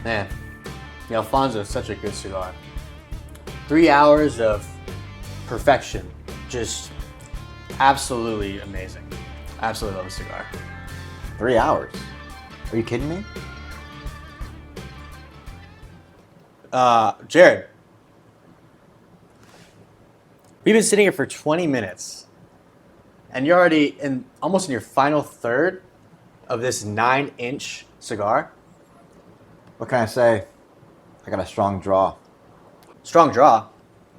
Man, the Alfonso is such a good cigar. 3 hours of perfection. Just absolutely amazing. Absolutely love a cigar. 3 hours? Are you kidding me? Jared, we've been sitting here for 20 minutes, and you're already almost in your final third of this 9-inch cigar. What can I say? I got a strong draw. Strong draw.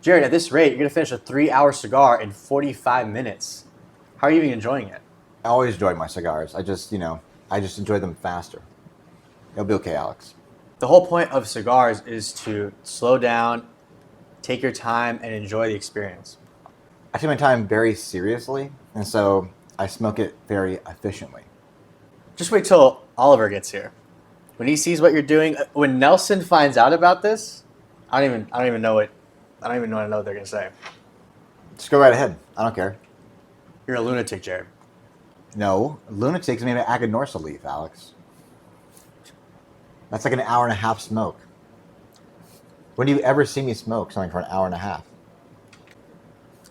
Jared, at this rate, you're going to finish a 3-hour cigar in 45 minutes. How are you even enjoying it? I always enjoy my cigars. I just enjoy them faster. It'll be okay, Alex. The whole point of cigars is to slow down, take your time, and enjoy the experience. I take my time very seriously, and so I smoke it very efficiently. Just wait till Oliver gets here. When he sees what you're doing, when Nelson finds out about this, I don't even know what they're gonna say. Just go right ahead. I don't care. You're a lunatic, Jared. No, lunatics made an Aganorsa leaf, Alex. That's like an hour and a half smoke. When do you ever see me smoke something for an hour and a half?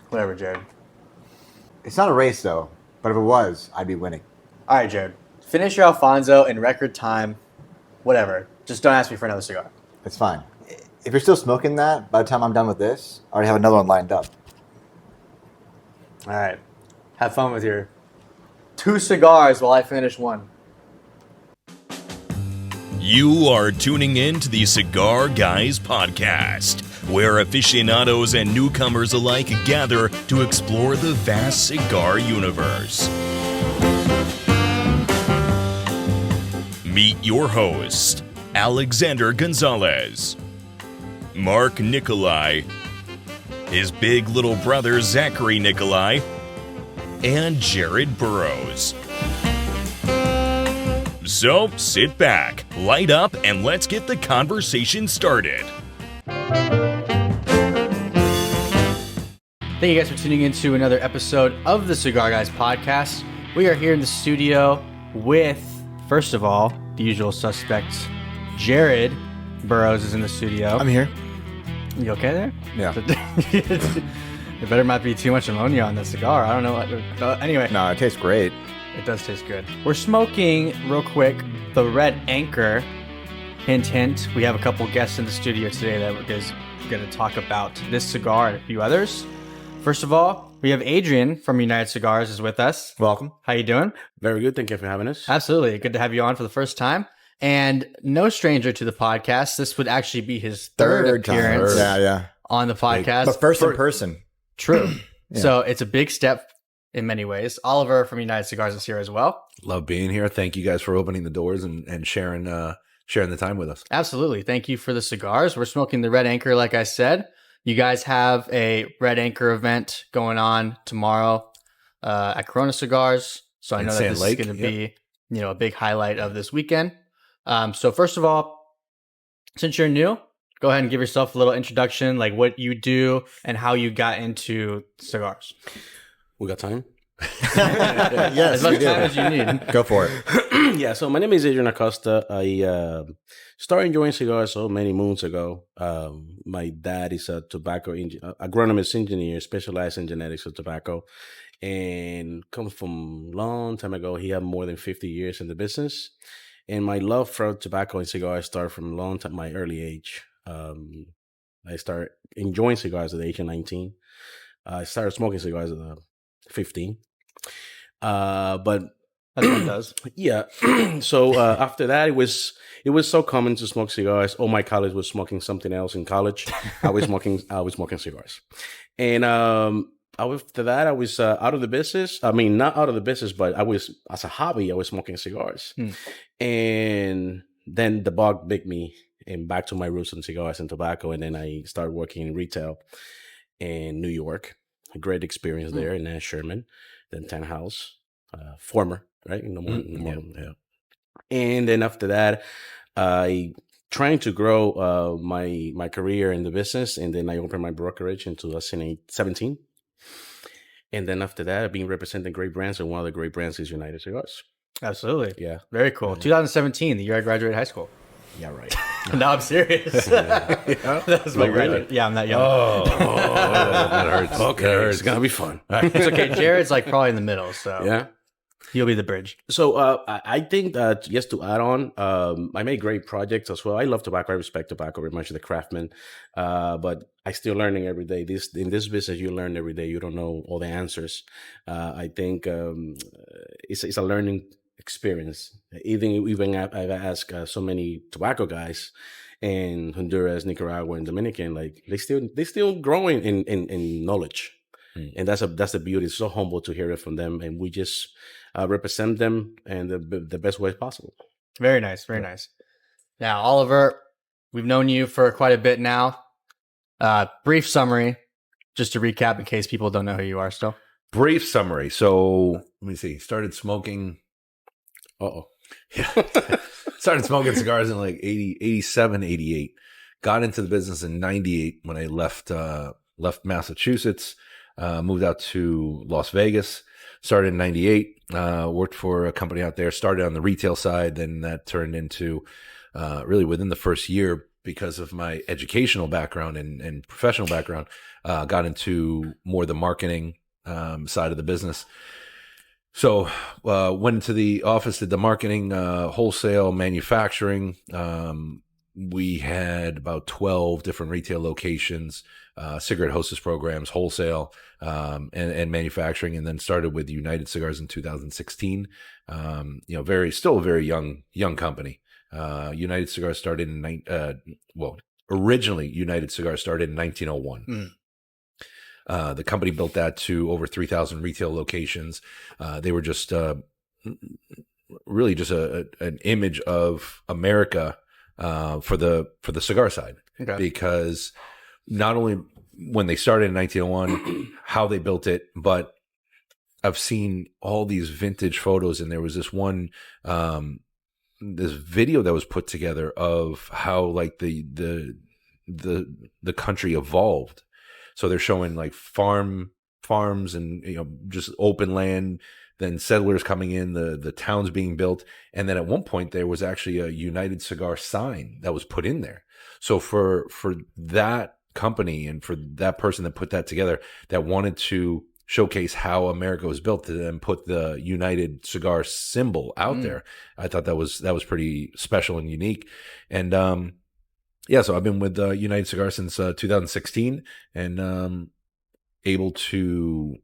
Whatever, Jared. It's not a race, though. But if it was, I'd be winning. All right, Jared. Finish your Alfonso in record time. Whatever. Just don't ask me for another cigar. It's fine. If you're still smoking that, by the time I'm done with this, I already have another one lined up. All right. Have fun with your 2 cigars while I finish one. You are tuning in to the Cigar Guys podcast, where aficionados and newcomers alike gather to explore the vast cigar universe. Meet your host, Alexander Gonzalez, Mark Nikolai, his big little brother Zachary Nikolai, and Jared Burrows. So sit back, light up, and let's get the conversation started. Thank you guys for tuning in to another episode of the Cigar Guys podcast. We are here in the studio with, first of all, the usual suspects. Jared Burrows is in the studio. I'm here. You okay there? Yeah. There better not be too much ammonia on the cigar. I don't know. Anyway. No, it tastes great. It does taste good. We're smoking, real quick, the Red Anchor. Hint, hint. We have a couple guests in the studio today that we're going to talk about this cigar and a few others. First of all, we have Adrian from United Cigars is with us. Welcome. How you doing? Very good. Thank you for having us. Absolutely. Good to have you on for the first time. And no stranger to the podcast. This would actually be his third appearance on the podcast. But first in person. True. Yeah. So it's a big step in many ways. Oliver from United Cigars is here as well. Love being here. Thank you guys for opening the doors and sharing the time with us. Absolutely. Thank you for the cigars. We're smoking the Red Anchor, like I said. You guys have a Red Anchor event going on tomorrow at Corona Cigars. So I know that this is going to be, a big highlight of this weekend. So first of all, since you're new, go ahead and give yourself a little introduction, like what you do and how you got into cigars. We got time? Yes, as much time as you need. Go for it. Yeah, so my name is Adrian Acosta. I started enjoying cigars so many moons ago. My dad is a tobacco agronomist engineer, specialized in genetics of tobacco, and comes from a long time ago. He had more than 50 years in the business. And my love for tobacco and cigars started from a long time, my early age. I started enjoying cigars at the age of 19. I started smoking cigars at 15. But as one does. Yeah. So after that, it was so common to smoke cigars. All my college was smoking something else in college. I was smoking cigars. And after that, I was out of the business. I mean, not out of the business, but I was, as a hobby, I was smoking cigars. And then the bug bit me and back to my roots in cigars and tobacco. And then I started working in retail in New York. A great experience there in Nash Sherman, then Ten House, former, right? No more. Yeah. And then after that, I trying to grow my career in the business, and then I opened my brokerage in 2017. And then after that, I've been representing great brands, and one of the great brands is United Cigars. Absolutely. Yeah. Very cool. 2017, the year I graduated high school. Yeah, right. No, I'm serious. That's my graduate. Yeah, I'm that young. Oh, that hurts. Okay, it's gonna be fun. It's okay. Jared's like probably in the middle, so Yeah. he'll be the bridge. So I think that just to add on, I made great projects as well. I love tobacco. I respect tobacco very much, the craftsman. But I still learning every day. In this business, you learn every day. You don't know all the answers. I think it's a learning experience. Even I've asked so many tobacco guys in Honduras, Nicaragua, and Dominican. Like they still growing in knowledge. And that's the beauty. It's so humble to hear it from them, and we just represent them in the best way possible. Very nice, very nice. Now, Oliver, we've known you for quite a bit now. Brief summary, just to recap in case people don't know who you are still. Brief summary. So let me see. Started smoking. Yeah. Started smoking cigars in like 87, 88. Got into the business in 98 when I left Massachusetts. Moved out to Las Vegas, started in 98, worked for a company out there, started on the retail side. Then that turned into really within the first year, because of my educational background and professional background, got into more the marketing side of the business. So went into the office, did the marketing, wholesale, manufacturing. We had about 12 different retail locations, cigarette hostess programs, wholesale, and manufacturing, and then started with United Cigars in 2016. Still a very young company. United Cigars started originally United Cigars started in 1901. The company built that to over 3,000 retail locations. They were just really just an image of America for the cigar side, because not only when they started in 1901, how they built it, but I've seen all these vintage photos, and there was this one, this video that was put together of how like the country evolved. So they're showing like farms and just open land, then settlers coming in, the towns being built, and then at one point there was actually a United Cigar sign that was put in there. So for that company and for that person that put that together, that wanted to showcase how America was built, to then put the United Cigar symbol out there, I thought that was pretty special and unique. And so I've been with United Cigars since 2016, and able to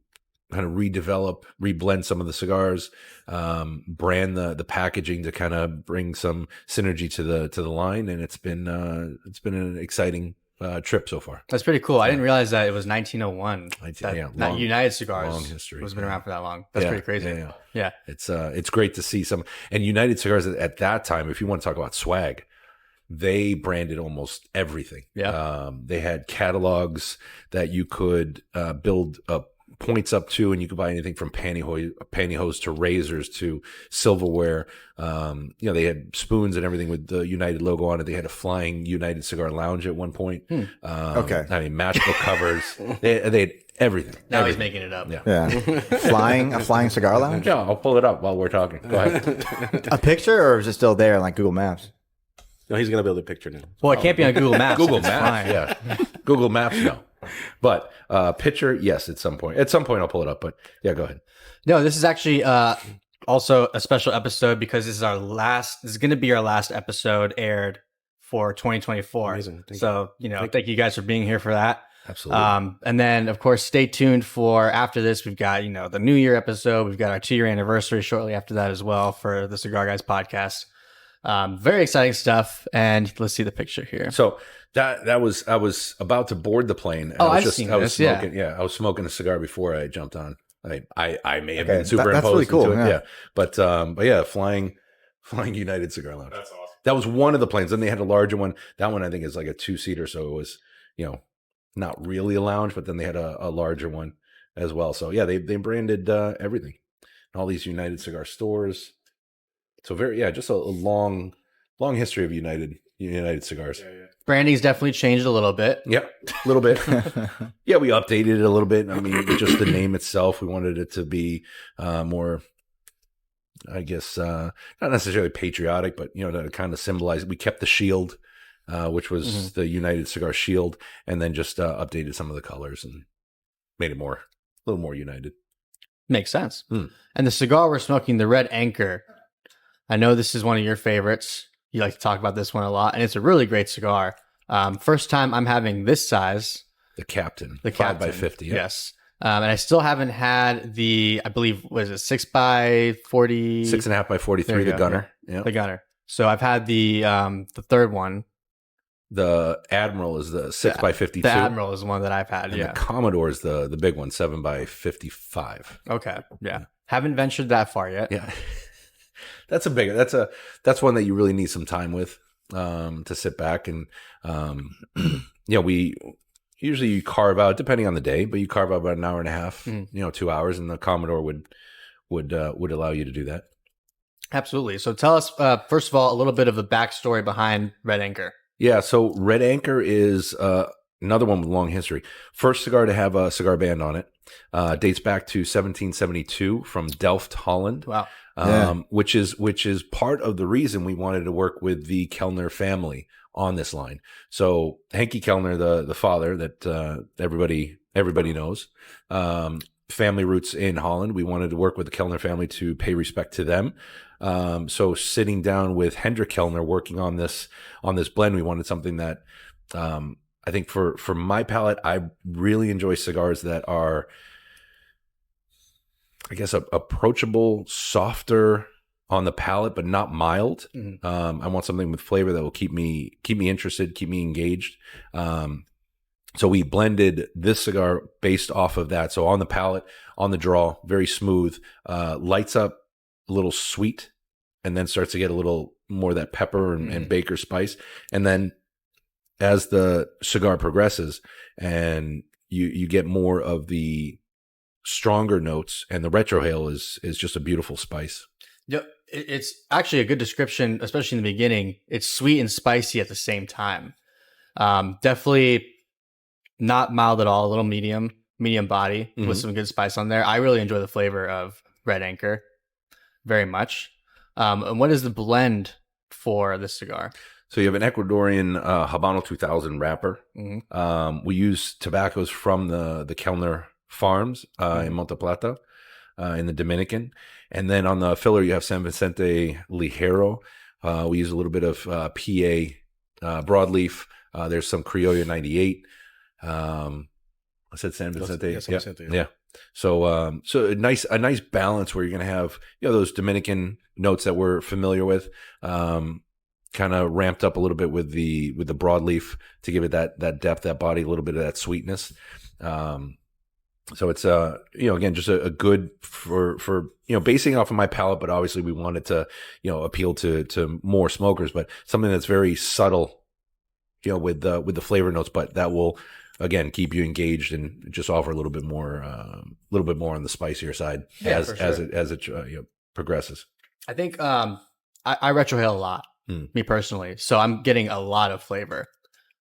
kind of reblend some of the cigars, brand the packaging to kind of bring some synergy to the line, and it's been an exciting trip so far. That's pretty cool. I didn't realize that it was 1901. That United Cigars long history has been around for that long. That's pretty crazy. Yeah. It's great to see some, and United Cigars at that time, if you want to talk about swag, they branded almost everything. Yeah. They had catalogs that you could build up points up to, and you could buy anything from pantyhose to razors to silverware. They had spoons and everything with the United logo on it. They had a flying United Cigar Lounge at one point. Okay. I mean, matchbook covers. They had everything. Now he's making it up. Yeah. A flying cigar lounge? Yeah, I'll pull it up while we're talking. Go ahead. A picture, or is it still there on like Google Maps? No, he's gonna build a picture now. Well, it can't be on Google Maps. Google Maps, yeah. Google Maps, no. But picture, yes, at some point. At some point I'll pull it up, but yeah, go ahead. No, this is actually also a special episode because this is going to be our last episode aired for 2024. Amazing. Thank you guys for being here for that. Absolutely. And then, of course, stay tuned for after this. We've got, the New Year episode. We've got our 2-year anniversary shortly after that as well for the Cigar Guys podcast. Very exciting stuff. And let's see the picture here. So I was about to board the plane. And I've seen this. Smoking, I was smoking a cigar before I jumped on. I may have been superimposed. That's really cool. Into it. Yeah. But yeah, flying United Cigar Lounge. That's awesome. That was one of the planes. Then they had a larger one. That one I think is like a 2-seater, so it was not really a lounge, but then they had a larger one as well. So yeah, they branded everything, all these United Cigar stores. So just a long history of United Cigars. Yeah. Branding's definitely changed a little bit. Yeah, a little bit. Yeah, we updated it a little bit. I mean, just the name itself, we wanted it to be more I guess, not necessarily patriotic, but, to kind of symbolize, we kept the shield, which was the United Cigar shield, and then just updated some of the colors and made it a little more united. Makes sense. And the cigar we're smoking, the Red Anchor. I know this is one of your favorites. You like to talk about this one a lot, and it's a really great cigar. First time I'm having this size. The Captain. The 5 by 50. Yeah. Yes. And I still haven't had I believe, was it 6 by 40? 6.5 by 43, the Gunner. Yeah. The Gunner. So I've had the third one. The Admiral is the 6 by 52. The Admiral is one that I've had. And the Commodore is the big one, 7 by 55. Okay. Yeah. Haven't ventured that far yet. Yeah. That's one that you really need some time with, to sit back and, we usually carve out, depending on the day, but you carve out about an hour and a half, 2 hours, and the Commodore would allow you to do that. Absolutely. So tell us, first of all, a little bit of the backstory behind Red Anchor. Yeah. So Red Anchor is, another one with long history. First cigar to have a cigar band on it. Dates back to 1772 from Delft, Holland. Wow. Which is part of the reason we wanted to work with the Kellner family on this line. So Henke Kellner, the father that everybody knows, family roots in Holland. We wanted to work with the Kellner family to pay respect to them. So sitting down with Hendrik Kellner working on this blend, we wanted something that I think for my palate, I really enjoy cigars that are, I guess, approachable, softer on the palate, but not mild. I want something with flavor that will keep me interested, keep me engaged. So we blended this cigar based off of that. So on the palate, on the draw, very smooth, lights up a little sweet, and then starts to get a little more of that pepper and baker spice. And then as the cigar progresses and you get more of the stronger notes, and the retrohale is just a beautiful spice. Yeah, it's actually a good description, especially in the beginning. It's sweet and spicy at the same time. Definitely not mild at all, a little medium body with some good spice on there. I really enjoy the flavor of Red Anchor very much. And what is the blend for this cigar? So you have an Ecuadorian Habano 2000 wrapper. We use tobaccos from the Kellner farms in Monte Plata, in the Dominican. And then on the filler, you have San Vicente Ligero. We use a little bit of PA broadleaf. There's some Criollo 98. I said San Vicente. San Vicente. Yeah. So a nice balance where you're going to have, those Dominican notes that we're familiar with, kind of ramped up a little bit with the broadleaf to give it that depth, that body, a little bit of that sweetness. So it's again, just a good for basing off of my palate, but obviously we want it to appeal to more smokers, but something that's very subtle, with the flavor notes, but that will again keep you engaged and just offer a little bit more on the spicier side as it progresses. I think I retrohale a lot, me personally, so I'm getting a lot of flavor.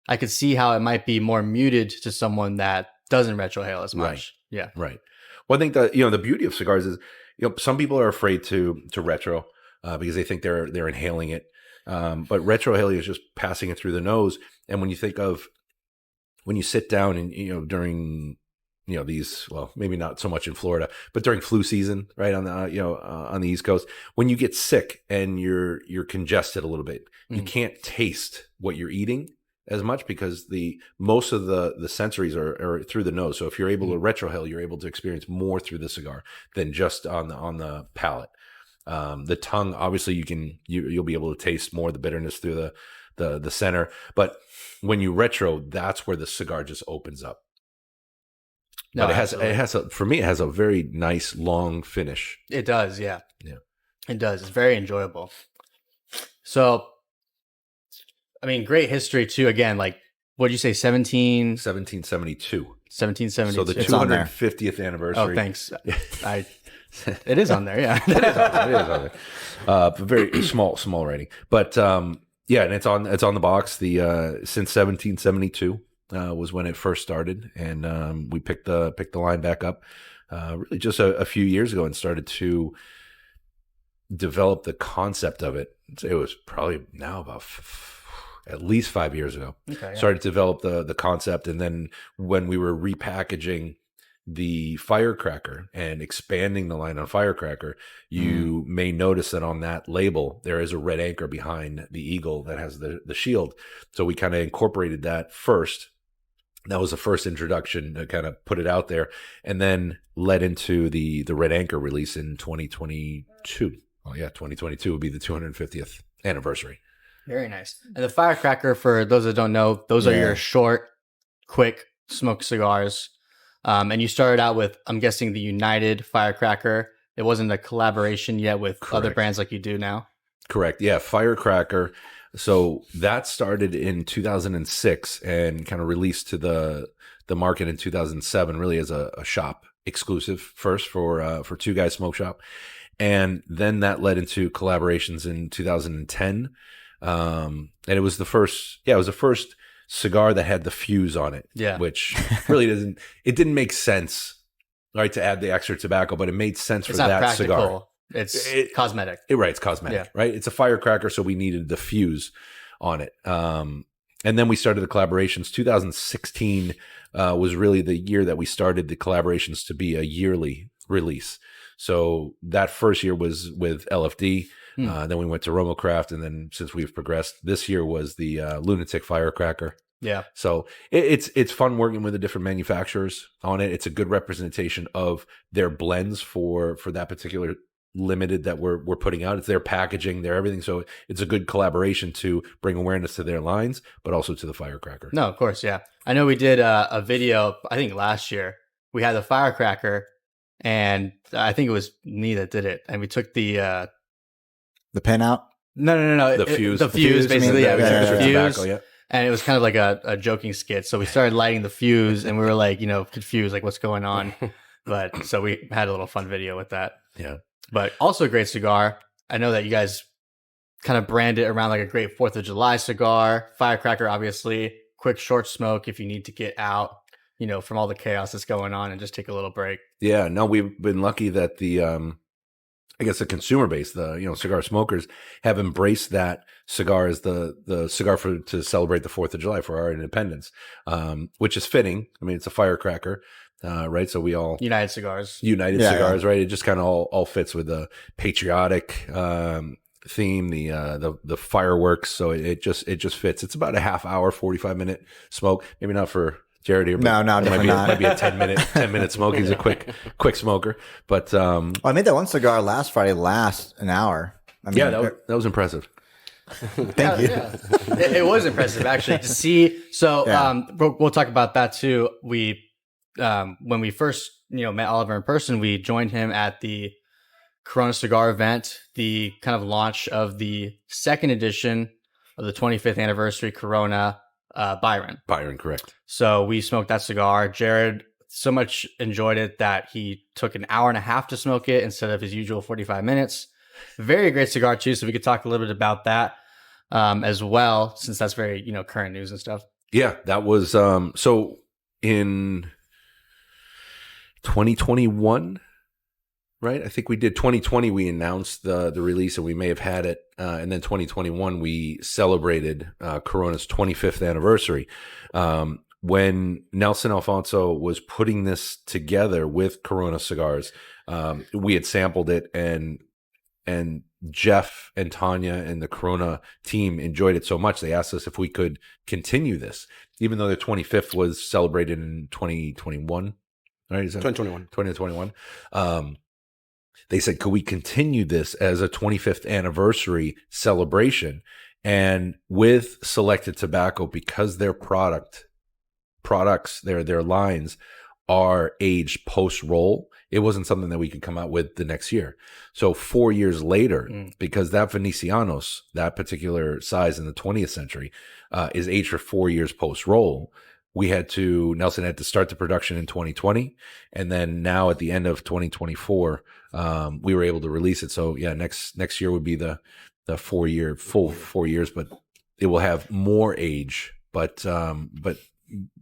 I could see how it might be more muted to someone that doesn't retrohale as much. Right. Yeah. Right. Well, I think that, the beauty of cigars is, some people are afraid to retro because they think they're inhaling it. But retrohaling is just passing it through the nose. And when you sit down and, during, these, well, maybe not so much in Florida, but during flu season, right, on the, on the East Coast, when you get sick and you're congested a little bit, you can't taste what you're eating as much because most of the sensories are through the nose. So if you're able to retrohale, you're able to experience more through the cigar than just on the palate. The tongue, obviously, you'll be able to taste more of the bitterness through the center. But when you retro, that's where the cigar just opens up. No, but for me, it has a very nice long finish. It does, yeah. Yeah, it does. It's very enjoyable. So, I mean, great history too. Again, like, what did you say, 1772. 1772. So the 250th anniversary. Oh, thanks. It is on there, yeah. It is on there. Very small writing. But yeah, and it's on the box. Since 1772 was when it first started, and we picked the line back up really just a few years ago and started to developed the concept of it, it was probably now about at least 5 years ago. Okay, Started to develop the concept, and then when we were repackaging the Firecracker and expanding the line on Firecracker, you may notice that on that label there is a red anchor behind the eagle that has the shield. So we kind of incorporated that first. That was the first introduction to kind of put it out there, and then led into the red anchor release in 2022. Oh yeah, 2022 would be the 250th anniversary. Very nice. And the Firecracker, for those that don't know, those are your short, quick smoked cigars. And you started out with, I'm guessing, the United Firecracker. It wasn't a collaboration yet with other brands like you do now. Correct. Yeah, Firecracker. So that started in 2006 and kind of released to the market in 2007, really as a shop exclusive first for Two Guys Smoke Shop. And then that led into collaborations in 2010. And it was the first cigar that had the fuse on it. Yeah. Which really didn't make sense, right, to add the extra tobacco, but it made sense for that practical. Cigar. It's cosmetic. It's cosmetic, right? It's a Firecracker, so we needed the fuse on it. And then we started the collaborations. 2016 was really the year that we started the collaborations to be a yearly release. So that first year was with LFD. Then we went to Romocraft, and then since we've progressed, this year was the Lunatic Firecracker. Yeah. So it's fun working with the different manufacturers on it. It's a good representation of their blends for that particular limited that we're putting out. It's their packaging, their everything. So it's a good collaboration to bring awareness to their lines, but also to the Firecracker. No, of course, yeah. I know we did a video, I think last year. We had the Firecracker, and I think it was me that did it. And we took the pen out. No. The fuse, basically. We took the fuse. Tobacco, yeah. And it was kind of like a joking skit. So we started lighting the fuse, and we were like, confused, like what's going on. But so we had a little fun video with that. Yeah. But also a great cigar. I know that you guys kind of brand it around like a great 4th of July cigar. Firecracker, obviously. Quick, short smoke if you need to get out, from all the chaos that's going on and just take a little break. Yeah. No, we've been lucky that the consumer base, the cigar smokers, have embraced that cigar as the cigar to celebrate the 4th of July for our independence, which is fitting. I mean, it's a Firecracker, right? So we all United Cigars, right? It just kind of all fits with the patriotic theme, the fireworks. So it just fits. It's about a half hour, 45-minute smoke. Maybe not for Jared here. No, definitely not. Might be a 10-minute smoke. He's a quick smoker. But I made that one cigar last Friday last an hour. I mean, that was impressive. Thank you. Yeah. It was impressive actually to see. So we'll talk about that too. We when we first met Oliver in person, we joined him at the Corona Cigar event, the kind of launch of the second edition of the 25th anniversary Corona Byron. Byron, correct. So we smoked that cigar. Jared so much enjoyed it that he took an hour and a half to smoke it instead of his usual 45 minutes. Very great cigar too. So we could talk a little bit about that as well, since that's very, current news and stuff. Yeah, that was, so in 2021, right? I think we did 2020. We announced the release, and we may have had it. And then 2021, we celebrated Corona's 25th anniversary. When Nelson Alfonso was putting this together with Corona Cigars, we had sampled it, and Jeff and Tanya and the Corona team enjoyed it so much, they asked us if we could continue this, even though their 25th was celebrated in 2021. Right? Is that 2021. They said, could we continue this as a 25th anniversary celebration? And with Selected Tobacco, because their products, their lines are aged post-roll, it wasn't something that we could come out with the next year. So 4 years later, because that Venecianos, that particular size in the 20th century, is aged for 4 years post-roll, Nelson had to start the production in 2020. And then now at the end of 2024, we were able to release it. So yeah, next year would be the full 4 years, but it will have more age, but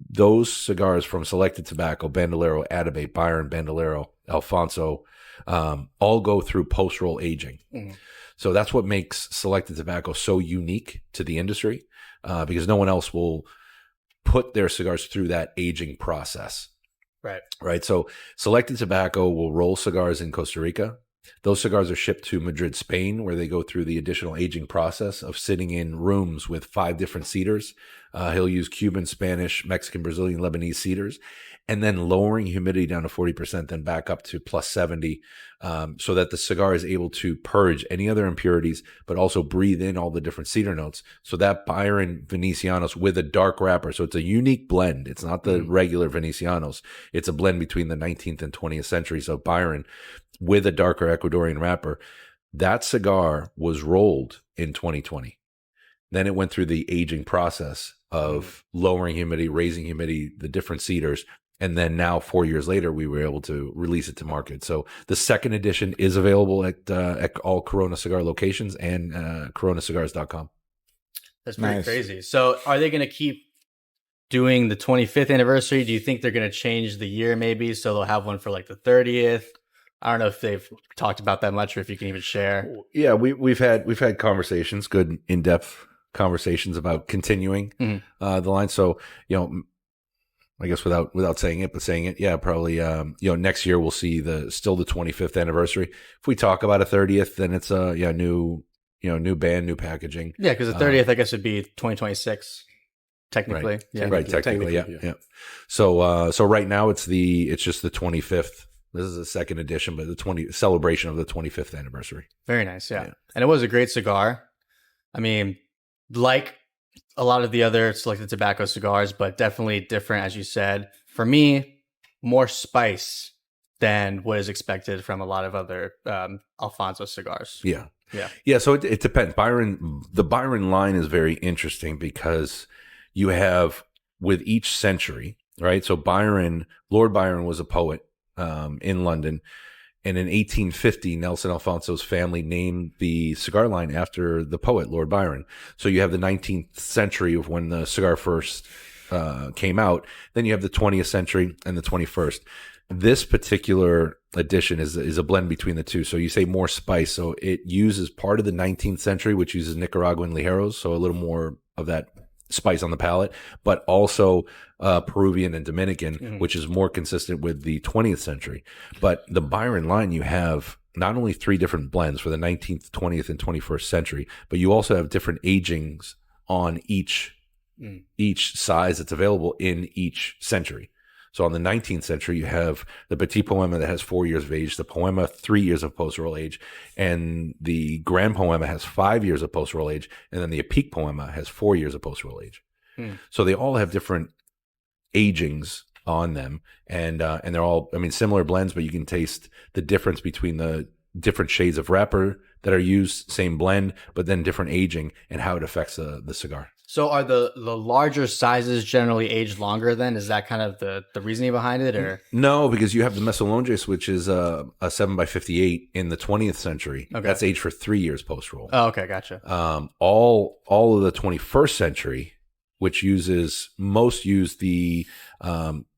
those cigars from Selected Tobacco, Bandolero, Atabey, Byron, Bandolero, Alfonso, all go through post-roll aging. Mm-hmm. So that's what makes Selected Tobacco so unique to the industry, because no one else will put their cigars through that aging process. Right. So Selected Tobacco will roll cigars in Costa Rica. Those cigars are shipped to Madrid, Spain, where they go through the additional aging process of sitting in rooms with 5 different cedars. He'll use Cuban, Spanish, Mexican, Brazilian, Lebanese cedars, and then lowering humidity down to 40%, then back up to plus 70, so that the cigar is able to purge any other impurities, but also breathe in all the different cedar notes. So that Byron Venecianos with a dark wrapper. So it's a unique blend. It's not the regular Venecianos. It's a blend between the 19th and 20th centuries of Byron with a darker Ecuadorian wrapper. That cigar was rolled in 2020. Then it went through the aging process of lowering humidity, raising humidity, the different cedars. And then now 4 years later, we were able to release it to market. So the second edition is available at all Corona Cigar locations and coronacigars.com. That's pretty crazy. So are they going to keep doing the 25th anniversary? Do you think they're going to change the year maybe? So they'll have one for like the 30th? I don't know if they've talked about that much or if you can even share. Yeah, we've had conversations, good in-depth conversations about continuing the line. So, I guess without saying it, but saying it, yeah, probably, next year we'll see still the 25th anniversary. If we talk about a 30th, then it's new band, new packaging. Yeah, because the 30th, I guess, would be 2026, technically. Right. Yeah. Right, technically, yeah. So right now it's just the 25th. This is the second edition, but the celebration of the 25th anniversary. Very nice, yeah. And it was a great cigar. I mean, like a lot of the other Selected Tobacco cigars, but definitely different, as you said. For me, more spice than what is expected from a lot of other Alfonso cigars. Yeah. Yeah. So it depends. The Byron line is very interesting because you have with each century, right? So Lord Byron was a poet in London. And in 1850, Nelson Alfonso's family named the cigar line after the poet, Lord Byron. So you have the 19th century of when the cigar first came out. Then you have the 20th century and the 21st. This particular edition is a blend between the two. So you say more spice. So it uses part of the 19th century, which uses Nicaraguan ligeros. So a little more of that spice on the palate, but also Peruvian and Dominican, which is more consistent with the 20th century. But the Byron line, you have not only 3 different blends for the 19th, 20th, and 21st century, but you also have different agings on each size that's available in each century. So on the 19th century, you have the Petit Poema that has 4 years of age, the Poema 3 years of post-roll age, and the Grand Poema has 5 years of post-roll age, and then the Epique Poema has 4 years of post-roll age. So they all have different agings on them, and they're all, similar blends, but you can taste the difference between the different shades of wrapper that are used, same blend, but then different aging and how it affects the cigar. So are the larger sizes generally aged longer then? Is that kind of the reasoning behind it? Or no, because you have the Mesolonges, which is a 7x58 in the 20th century. Okay. That's aged for 3 years post-roll. Oh, okay, gotcha. All of the 21st century, which most use the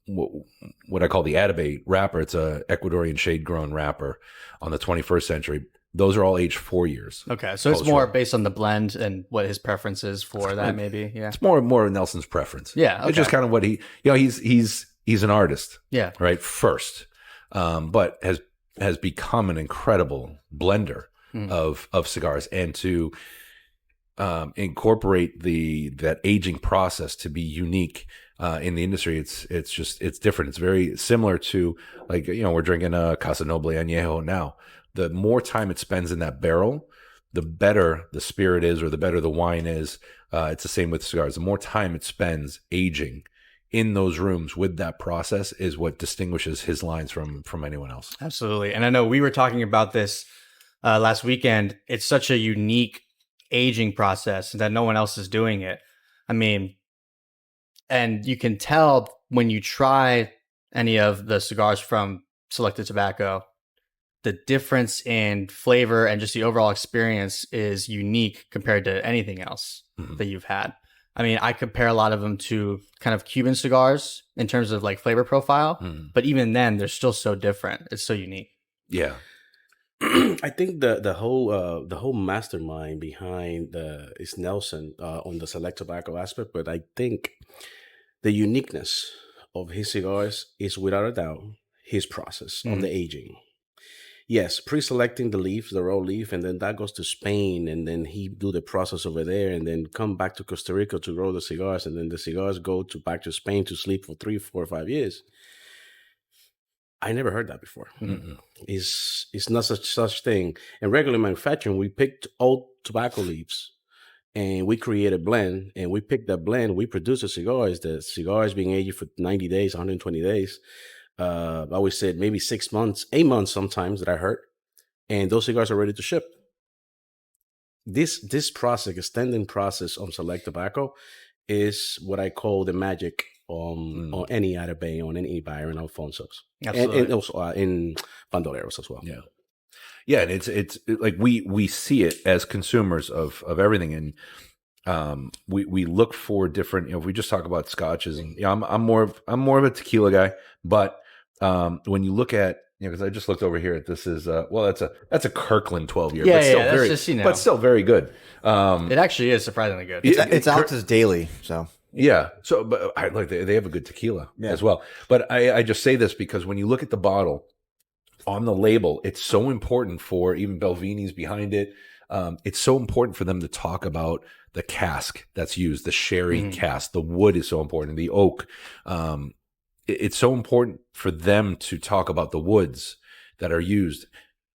what I call the Atabey wrapper. It's a Ecuadorian shade-grown wrapper on the 21st century. Those are all aged 4 years. Okay, so it's more based on the blend and what his preference is for that, maybe. Yeah, it's more Nelson's preference. Yeah, okay. It's just kind of what he's an artist. Yeah, right. First, but has become an incredible blender of cigars, and to incorporate that aging process to be unique in the industry. It's different. It's very similar to we're drinking a Casa Noble Añejo now. The more time it spends in that barrel, the better the spirit is, or the better the wine is. It's the same with cigars. The more time it spends aging in those rooms with that process is what distinguishes his lines from anyone else. Absolutely. And I know we were talking about this last weekend. It's such a unique aging process that no one else is doing it. And you can tell when you try any of the cigars from Selected Tobacco, the difference in flavor and just the overall experience is unique compared to anything else that you've had. I mean, I compare a lot of them to kind of Cuban cigars in terms of like flavor profile, but even then, they're still so different. It's so unique. Yeah. I think the whole mastermind behind is Nelson on the select tobacco aspect, but I think the uniqueness of his cigars is without a doubt his process on the aging. Yes, pre-selecting the leaves, the raw leaf, and then that goes to Spain, and then he do the process over there, and then come back to Costa Rica to grow the cigars, and then the cigars go back to Spain to sleep for 3, 4, 5 years. I never heard that before. It's not such thing. In regular manufacturing, we picked old tobacco leaves and we create a blend, and we pick that blend. We produce the cigars. The cigars being aged for 90 days, 120 days. I always said maybe 6 months, 8 months sometimes that I heard, and those cigars are ready to ship. This process, extending process on select tobacco, is what I call the magic on any Atabey, on any Byron Alfonso's, and also in Bandoleros as well. Yeah, yeah, and it's like we see it as consumers of everything, and we look for different. If we just talk about scotches, and I'm more of a tequila guy, but when you look at, because I just looked over here at this is that's a Kirkland 12-year, but still very, but still very good. It actually is surprisingly good. It's Alex's daily, so. Yeah. So, but I like they have a good tequila as well. But I just say this because when you look at the bottle on the label, it's so important for even Belvini's behind it. It's so important for them to talk about the cask that's used, the sherry cask. The wood is so important, the oak. It's so important for them to talk about the woods that are used.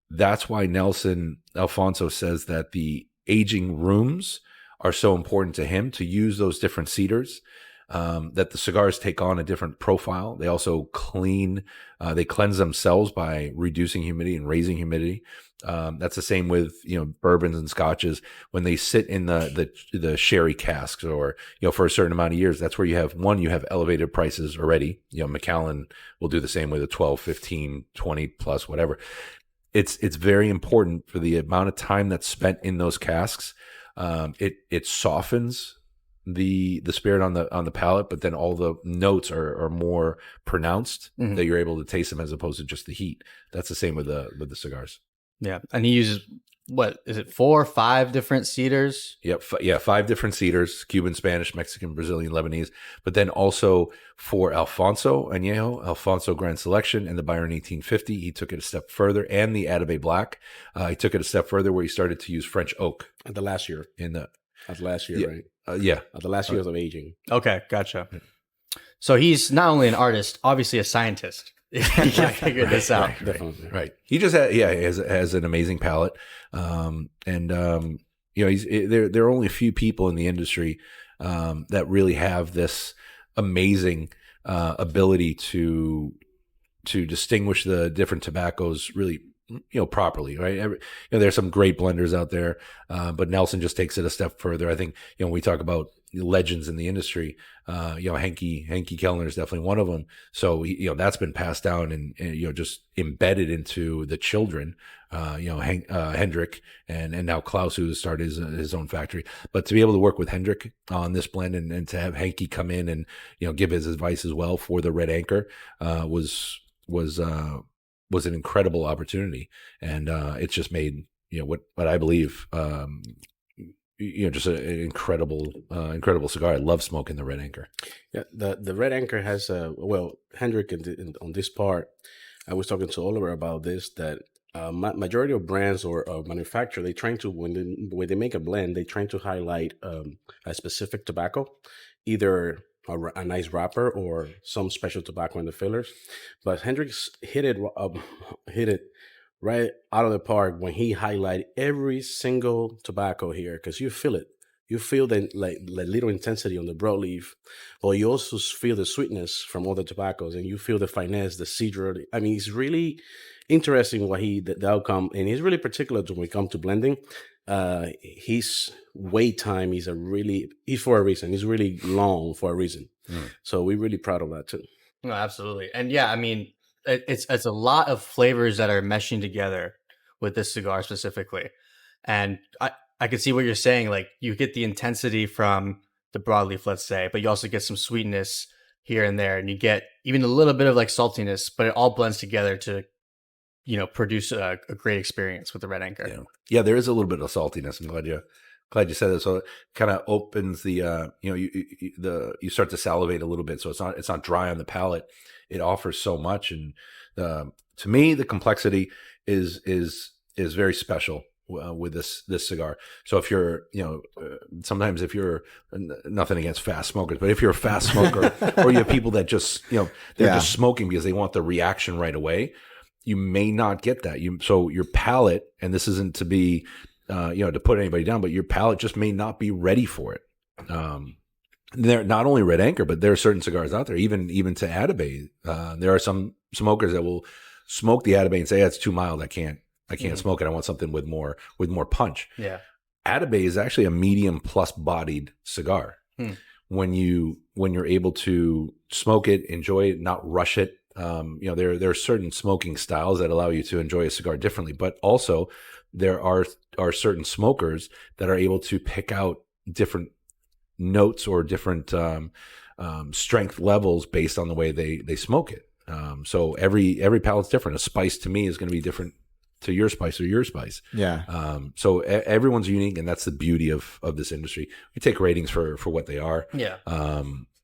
That's why Nelson Alfonso says that the aging rooms are so important to him, to use those different cedars, that the cigars take on a different profile. They also they cleanse themselves by reducing humidity and raising humidity. That's the same with, bourbons and scotches. When they sit in the sherry casks, or, for a certain amount of years, that's where you have elevated prices already. Macallan will do the same with a 12, 15, 20 plus, whatever. It's very important for the amount of time that's spent in those casks. It softens the spirit on the palate, but then all the notes are more pronounced, that you're able to taste them as opposed to just the heat. That's the same with the cigars. Yeah, and he uses, what is it, 4 or 5 different cedars? Yep, 5 different cedars: Cuban, Spanish, Mexican, Brazilian, Lebanese. But then also for Alfonso Añejo, Alfonso Grand Selection, and the Byron 1850, he took it a step further, and the Atabey Black, he took it a step further, where he started to use French oak At the last year, right? At the last years of aging. Okay, gotcha. So he's not only an artist, obviously a scientist. You can figure this out. Right. He just has an amazing palate. There are only a few people in the industry that really have this amazing ability to distinguish the different tobaccos really, properly, right? There's some great blenders out there, but Nelson just takes it a step further. I think, when we talk about legends in the industry, Henke Kellner is definitely one of them. So, that's been passed down and just embedded into the children, Hendrik and now Klaus, who started his own factory. But to be able to work with Hendrik on this blend and to have Henke come in and, give his advice as well for the Red Anchor, was an incredible opportunity. And it's just made, what I believe, just an incredible cigar. I love smoking the Red Anchor. Yeah, the Red Anchor has Hendrik on this part. I was talking to Oliver about this, that majority of brands or manufacturer, they trying to, when they make a blend, they trying to highlight a specific tobacco, either a nice wrapper or some special tobacco in the fillers. But Hendrix hit it right out of the park when he highlighted every single tobacco here, because you feel it. You feel the little intensity on the broadleaf, but you also feel the sweetness from all the tobaccos, and you feel the finesse, the cedar. I mean, it's really interesting what the outcome, and he's really particular when we come to blending. His wait time is he's for a reason. He's really long for a reason. So we're really proud of that too. No, absolutely. And yeah, I mean, it's a lot of flavors that are meshing together with this cigar specifically. And I could see what you're saying. Like, you get the intensity from the broadleaf, let's say, but you also get some sweetness here and there, and you get even a little bit of like saltiness, but it all blends together to, produce a great experience with the Red Anchor. Yeah, there is a little bit of saltiness. I'm glad you said that. So it kind of opens the, you start to salivate a little bit. So it's not dry on the palate. It offers so much. And to me, the complexity is very special with this cigar. So if you're, sometimes if you're, nothing against fast smokers, but if you're a fast smoker or you have people that just, they're just smoking because they want the reaction right away, you may not get that. So your palate, and this isn't to be, to put anybody down, but your palate just may not be ready for it. They're not only Red Anchor, but there are certain cigars out there, even to Atabey. There are some smokers that will smoke the Atabey and say, it's too mild. I can't smoke it. I want something with more punch. Yeah. Atabey is actually a medium plus bodied cigar. When you're able to smoke it, enjoy it, not rush it. There are certain smoking styles that allow you to enjoy a cigar differently, but also there are certain smokers that are able to pick out different notes or different strength levels based on the way they smoke it. So every palate's different. A spice to me is going to be different to your spice or your spice. Yeah. So everyone's unique, and that's the beauty of this industry. We take ratings for what they are. Yeah.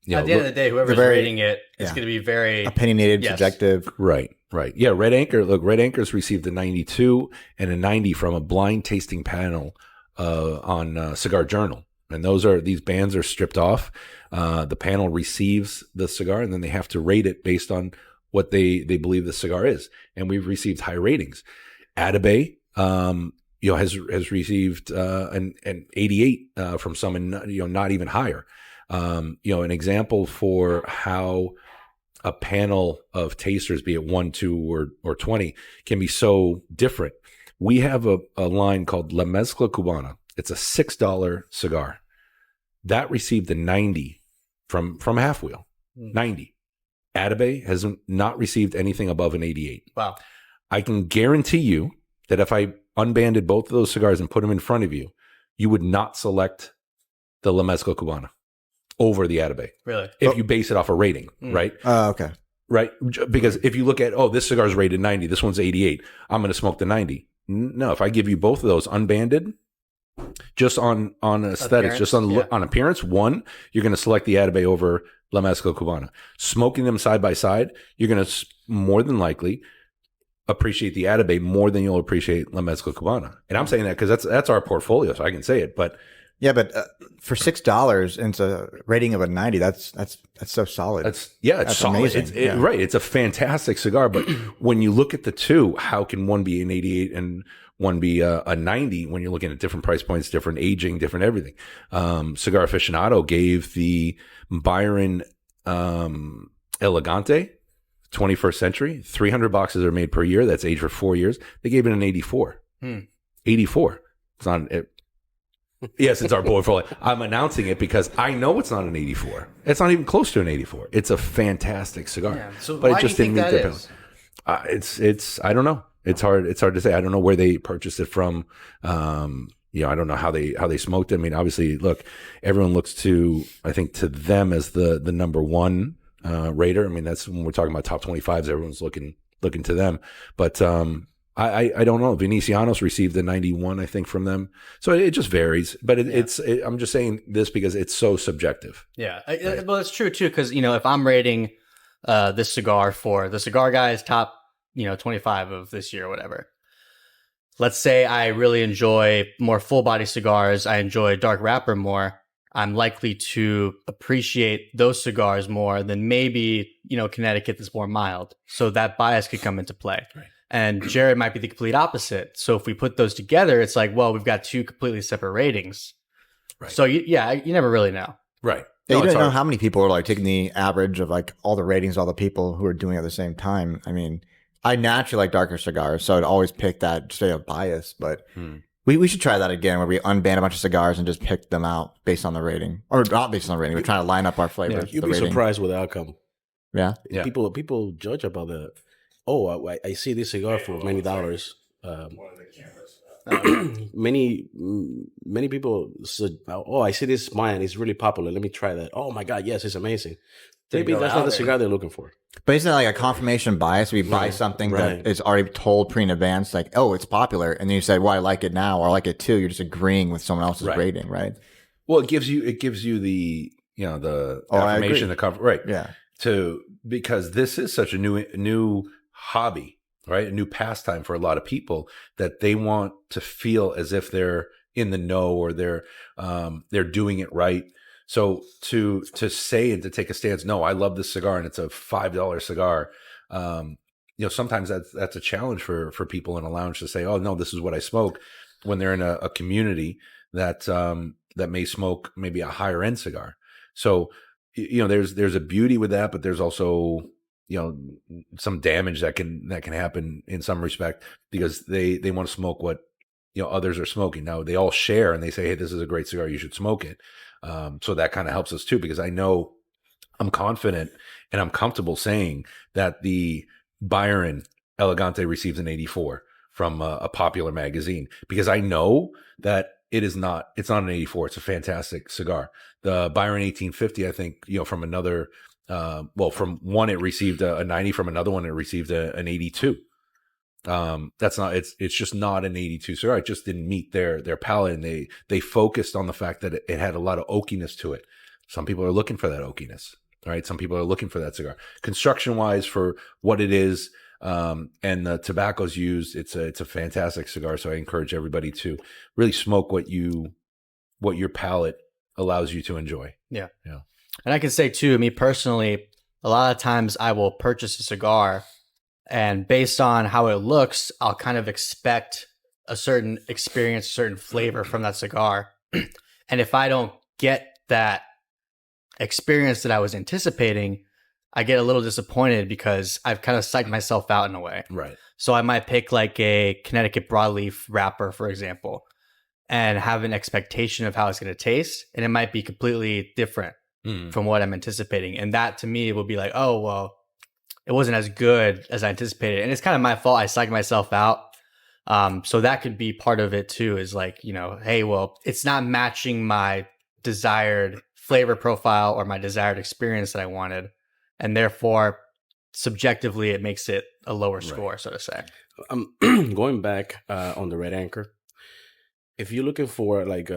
At the end of the day, whoever's rating it, it's going to be very opinionated, subjective. Right. Yeah, Red Anchor. Look, Red Anchor's received a 92 and a 90 from a blind tasting panel on Cigar Journal. And these bands are stripped off. The panel receives the cigar, and then they have to rate it based on what they believe the cigar is. And we've received high ratings. Atabey, has received an 88 from some, and not even higher. An example for how a panel of tasters, be it 1, 2, or 20, can be so different. We have a line called La Mezcla Cubana. It's a $6 cigar. That received a 90 from Half Wheel. 90. Atabey has not received anything above an 88. Wow. I can guarantee you that if I unbanded both of those cigars and put them in front of you, you would not select the La Mezcla Cubana over the Atabey. Really? If you base it off a rating, right? Okay. Right? Because if you look at, this cigar's rated 90, this one's 88, I'm going to smoke the 90. No, if I give you both of those unbanded, just on aesthetics, just on appearance, one, you're going to select the Atabey over La Mezcla Cubana. Smoking them side by side, you're going to more than likely appreciate the Atabey more than you'll appreciate La Mezcla Cubana. And I'm saying that because that's our portfolio, so I can say it. But for $6 and it's a rating of a 90, that's so solid. It's solid. Amazing. Right. It's a fantastic cigar. But when you look at the two, how can one be an 88 and one be a 90 when you're looking at different price points, different aging, different everything? Cigar Aficionado gave the Byron Elegante 21st century, 300 boxes are made per year. That's aged for 4 years. They gave it an 84. 84. It's not it. Yes, it's our portfolio. I'm announcing it because I know it's not an 84. It's not even close to an 84. It's a fantastic cigar. Yeah. So but why it just do you didn't think meet that the is? It's I don't know. It's hard to say. I don't know where they purchased it from. I don't know how they smoked it. I mean, obviously, look, everyone looks to them as the number one rater. I mean, that's when we're talking about top 25s, everyone's looking to them. But I don't know. Venecianos received a 91, I think, from them. So it just varies. But I'm just saying this because it's so subjective. Yeah. Well, it's true, too, because, if I'm rating this cigar for the Cigar Guys top, 25 of this year or whatever, let's say I really enjoy more full-body cigars, I enjoy dark wrapper more, I'm likely to appreciate those cigars more than maybe, Connecticut that's more mild. So that bias could come into play. Right. And Jared might be the complete opposite. So if we put those together, it's like, well, we've got two completely separate ratings. Right. So you never really know. Right. Yeah, you don't know how many people are like taking the average of like all the ratings, all the people who are doing it at the same time. I mean, I naturally like darker cigars, so I'd always pick that straight up bias. But we should try that again, where we unban a bunch of cigars and just pick them out based on the rating, or not based on the rating. We're trying to line up our flavors. You'd be surprised with the outcome. Yeah. People judge about the. Oh, I see this cigar for many dollars. many people said, "Oh, I see this wine. It's really popular. Let me try that." Oh my God, yes, it's amazing. Maybe that's not the cigar they're looking for. But isn't that like a confirmation bias? We buy something that is already told pre in advance, like, oh, it's popular. And then you say, well, I like it now, or I like it too. You're just agreeing with someone else's rating, right? Well, it gives you the, the affirmation, the cover, right? Yeah. Because this is such a new hobby, right? A new pastime for a lot of people that they want to feel as if they're in the know or they're doing it right. So to say and to take a stance, no, I love this cigar and it's a $5 cigar. Sometimes that's a challenge for people in a lounge to say, oh no, this is what I smoke, when they're in a community that may smoke maybe a higher end cigar. So, there's a beauty with that, but there's also, some damage that can happen in some respect because they want to smoke what, others are smoking. Now they all share and they say, hey, this is a great cigar, you should smoke it. So that kind of helps us too, because I know I'm confident and I'm comfortable saying that the Byron Elegante receives an 84 from a popular magazine, because I know that it's not an 84. It's a fantastic cigar. The Byron 1850, I think, from another, from one, it received a 90, from another one, it received an 82. It's just not an 82 cigar. It just didn't meet their palate, and they focused on the fact that it had a lot of oakiness to it. Some people are looking for that oakiness, right? Some people are looking for that cigar. Construction wise, for what it is, and the tobacco's used, it's a fantastic cigar. So I encourage everybody to really smoke what your palate allows you to enjoy. Yeah. And I can say too, me personally, a lot of times I will purchase a cigar, and based on how it looks, I'll kind of expect a certain experience, a certain flavor from that cigar. And if I don't get that experience that I was anticipating, I get a little disappointed because I've kind of psyched myself out in a way. Right. So I might pick like a Connecticut broadleaf wrapper, for example, and have an expectation of how it's going to taste. And it might be completely different from what I'm anticipating. And that to me will be like, oh, well, it wasn't as good as I anticipated. And it's kind of my fault. I psyched myself out. So that could be part of it too, is like, hey, well, it's not matching my desired flavor profile or my desired experience that I wanted. And therefore, subjectively, it makes it a lower score, so to say. Going back on the Red Anchor, if you're looking for like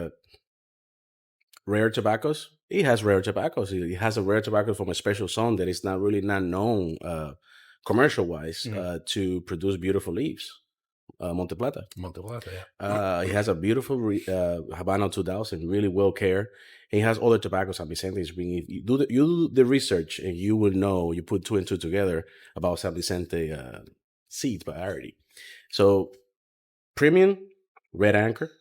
rare tobaccos, he has rare tobaccos. He has a rare tobacco from a special zone that is not known commercial-wise to produce beautiful leaves. Monte Plata, yeah. He has a beautiful Habano 2000, really well cared. He has other tobaccos. San Vicente. You do the research, and you will know. You put two and two together about San Vicente seeds variety. So, premium Red Anchor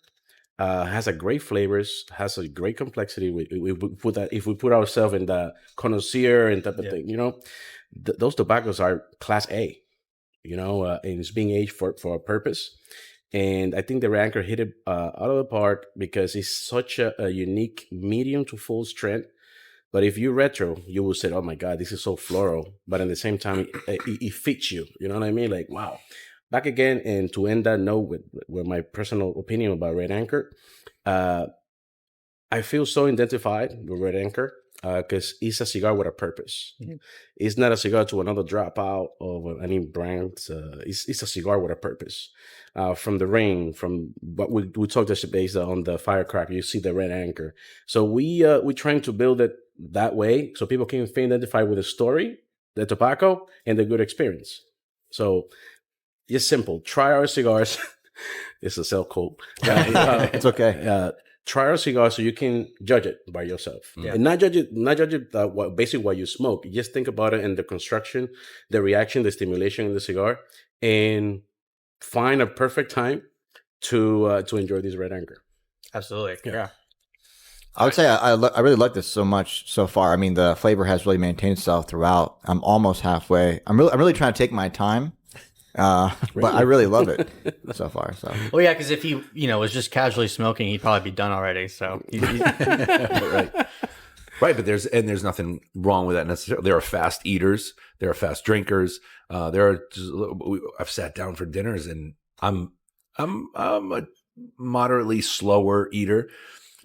has a great flavors, has a great complexity. If we put ourselves in the connoisseur and type of thing, those tobaccos are class A. And it's being aged for a purpose. And I think the Red Anchor hit it out of the park because it's such a unique medium to full strength. But if you retro, you will say, oh my God, this is so floral. But at the same time, it fits you. You know what I mean? Like, wow. Back again, and to end that note with my personal opinion about Red Anchor, I feel so identified with Red Anchor. Because it's a cigar with a purpose. Mm-hmm. It's not a cigar to another dropout of any brand. It's a cigar with a purpose. From the ring, from what we talked about based on the Firecracker, you see the Red Anchor. So we're trying to build it that way so people can identify with the story, the tobacco, and the good experience. So it's simple. Try our cigars. It's a sell quote. It's okay. Try our cigar so you can judge it by yourself, and not judge it basically what you smoke. Just think about it in the construction, the reaction, the stimulation in the cigar, and find a perfect time to enjoy this Red Anchor. Absolutely, yeah. I would say I really like this so much so far. I mean, the flavor has really maintained itself throughout. I'm almost halfway. I'm really trying to take my time. But I really love it so far. So, well, yeah, because if he, was just casually smoking, he'd probably be done already. So, right. But there's nothing wrong with that necessarily. There are fast eaters. There are fast drinkers. I've sat down for dinners, and I'm a moderately slower eater,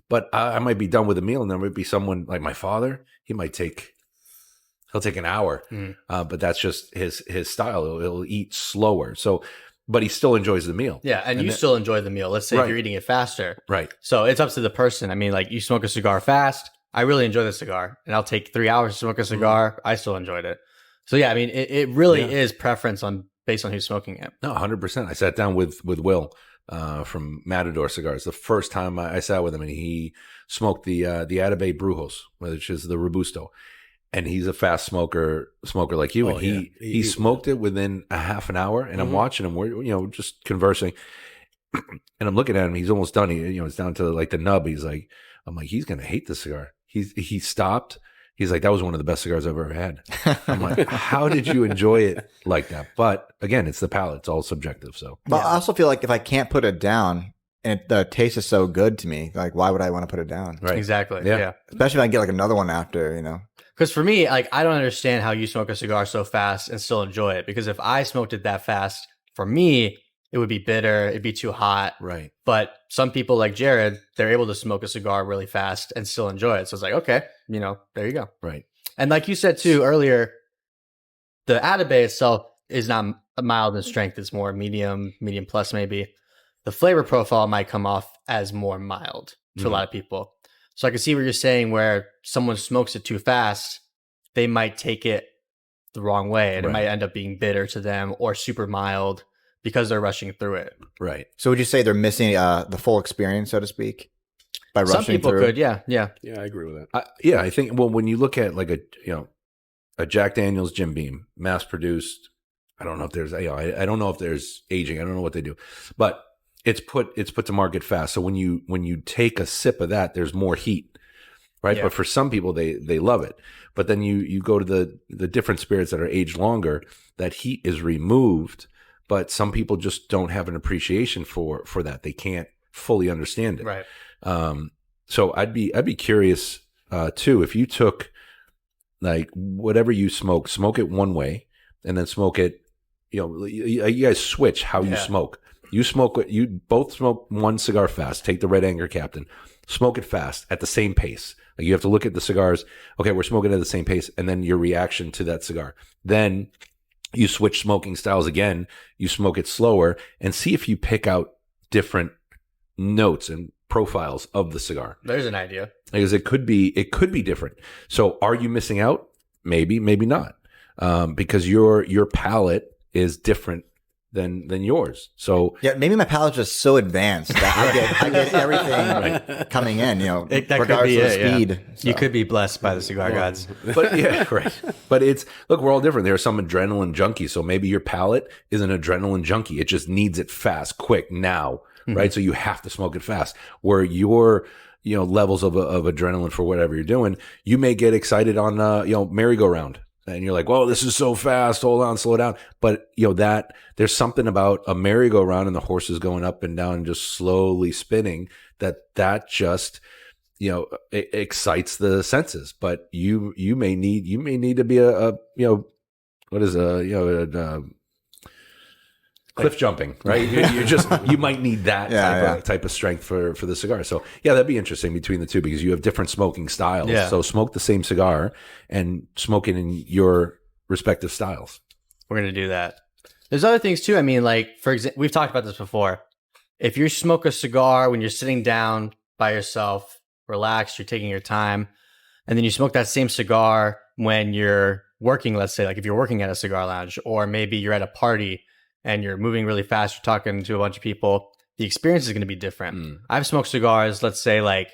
but I might be done with a meal, and there might be someone like my father. He'll take an hour, but that's just his style. He'll eat slower. So, but he still enjoys the meal. Yeah, and you still enjoy the meal. Let's say if you're eating it faster. Right. So it's up to the person. I mean, like, you smoke a cigar fast. I really enjoy the cigar, and I'll take 3 hours to smoke a cigar. I still enjoyed it. So yeah, I mean, it really is preference based on who's smoking it. No, 100%. I sat down with Will from Matador Cigars the first time I sat with him, and he smoked the Atabey Brujos, which is the Robusto. And he's a fast smoker like you. And he smoked it within a half an hour. And I'm watching him. We're just conversing. And I'm looking at him. He's almost done. It's down to like the nub. I'm like, he's gonna hate this cigar. He stopped. He's like, that was one of the best cigars I've ever had. I'm like, how did you enjoy it like that? But again, it's the palate. It's all subjective. So, but I also feel like if I can't put it down and the taste is so good to me, like, why would I want to put it down? Right. Exactly. Yeah. Especially if I get like another one after. Because for me, like, I don't understand how you smoke a cigar so fast and still enjoy it. Because if I smoked it that fast, for me, it would be bitter. It'd be too hot. Right. But some people like Jared, they're able to smoke a cigar really fast and still enjoy it. So it's like, okay, there you go. Right. And like you said too earlier, the Atabey itself is not mild in strength. It's more medium plus maybe. The flavor profile might come off as more mild to a lot of people. So I can see what you're saying, where someone smokes it too fast, they might take it the wrong way, and it might end up being bitter to them or super mild because they're rushing through it. Right. So would you say they're missing the full experience, so to speak, by rushing through? Some people could, yeah. Yeah, I agree with that. I think, well, when you look at like a Jack Daniel's Jim Beam, mass produced, I don't know if there's, I don't know if there's aging. I don't know what they do, but it's put to market fast. So when you take a sip of that, there's more heat, right? Yeah. But for some people, they love it. But then you go to the different spirits that are aged longer, that heat is removed, but some people just don't have an appreciation for that. They can't fully understand it. Right. So I'd be curious too, if you took like whatever you smoke it one way, and then smoke it, you guys switch how you smoke. You both smoke one cigar fast. Take the Red Anchor Captain, smoke it fast at the same pace. Like, you have to look at the cigars. Okay, we're smoking at the same pace, and then your reaction to that cigar. Then you switch smoking styles again. You smoke it slower and see if you pick out different notes and profiles of the cigar. There's an idea, because it could be different. So, are you missing out? Maybe not, because your palate is different than yours. So yeah, maybe my palate's just so advanced that I get everything coming in, that regardless of speed. Yeah. So. You could be blessed by the cigar gods. But yeah, right. But we're all different. There are some adrenaline junkies. So maybe your palate is an adrenaline junkie. It just needs it fast, quick, now, right? So you have to smoke it fast. Where your levels of adrenaline for whatever you're doing, you may get excited on merry-go-round. And you're like, well, this is so fast. Hold on, slow down. But that there's something about a merry-go-round and the horses going up and down and just slowly spinning that just it excites the senses. But you may need to be a cliff jumping, right? You might need that type of strength for the cigar. So yeah, that'd be interesting between the two, because you have different smoking styles. Yeah. So smoke the same cigar and smoke it in your respective styles. We're going to do that. There's other things too. I mean, like, for example, we've talked about this before. If you smoke a cigar when you're sitting down by yourself, relaxed, you're taking your time, and then you smoke that same cigar when you're working, let's say, like if you're working at a cigar lounge, or maybe you're at a party and you're moving really fast, you're talking to a bunch of people, the experience is going to be different. I've smoked cigars, let's say, like,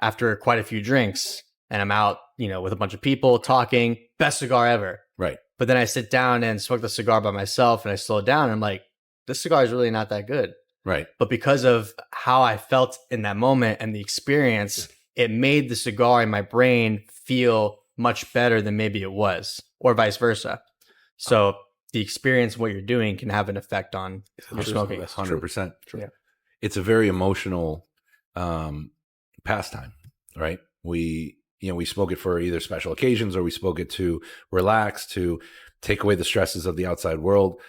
after quite a few drinks, and I'm out, with a bunch of people talking, best cigar ever. Right. But then I sit down and smoke the cigar by myself, and I slow it down, and I'm like, this cigar is really not that good. Right. But because of how I felt in that moment and the experience, it made the cigar in my brain feel much better than maybe it was, or vice versa. So the experience of what you're doing can have an effect on your smoking. 100%. True. Yeah. It's a very emotional pastime, right? We smoke it for either special occasions, or we smoke it to relax, to take away the stresses of the outside world.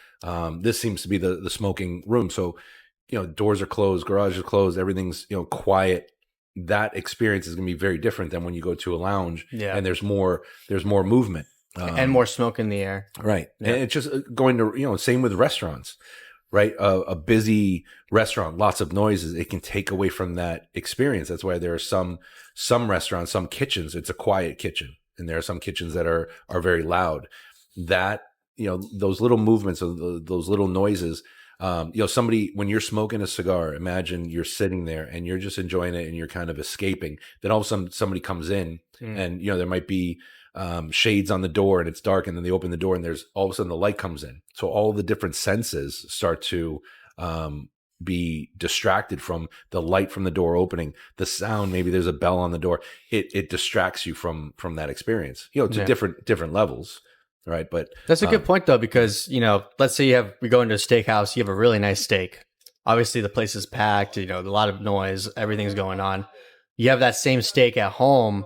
This seems to be the smoking room. So doors are closed, garage is closed, everything's, quiet. That experience is going to be very different than when you go to a lounge and there's more movement. And more smoke in the air. Right. Yeah. And it's just going to, same with restaurants, right? A busy restaurant, lots of noises, it can take away from that experience. That's why there are some restaurants, some kitchens, it's a quiet kitchen. And there are some kitchens that are very loud. That, those little movements, those little noises, somebody, when you're smoking a cigar, imagine you're sitting there and you're just enjoying it and you're kind of escaping. Then all of a sudden somebody comes in and, there might be shades on the door and it's dark, and then they open the door and there's all of a sudden the light comes in. So all the different senses start to be distracted from the light from the door opening, the sound, maybe there's a bell on the door. It distracts you from that experience, to different levels. Right. But that's a good point though, because, let's say we go into a steakhouse, you have a really nice steak. Obviously the place is packed, a lot of noise, everything's going on. You have that same steak at home,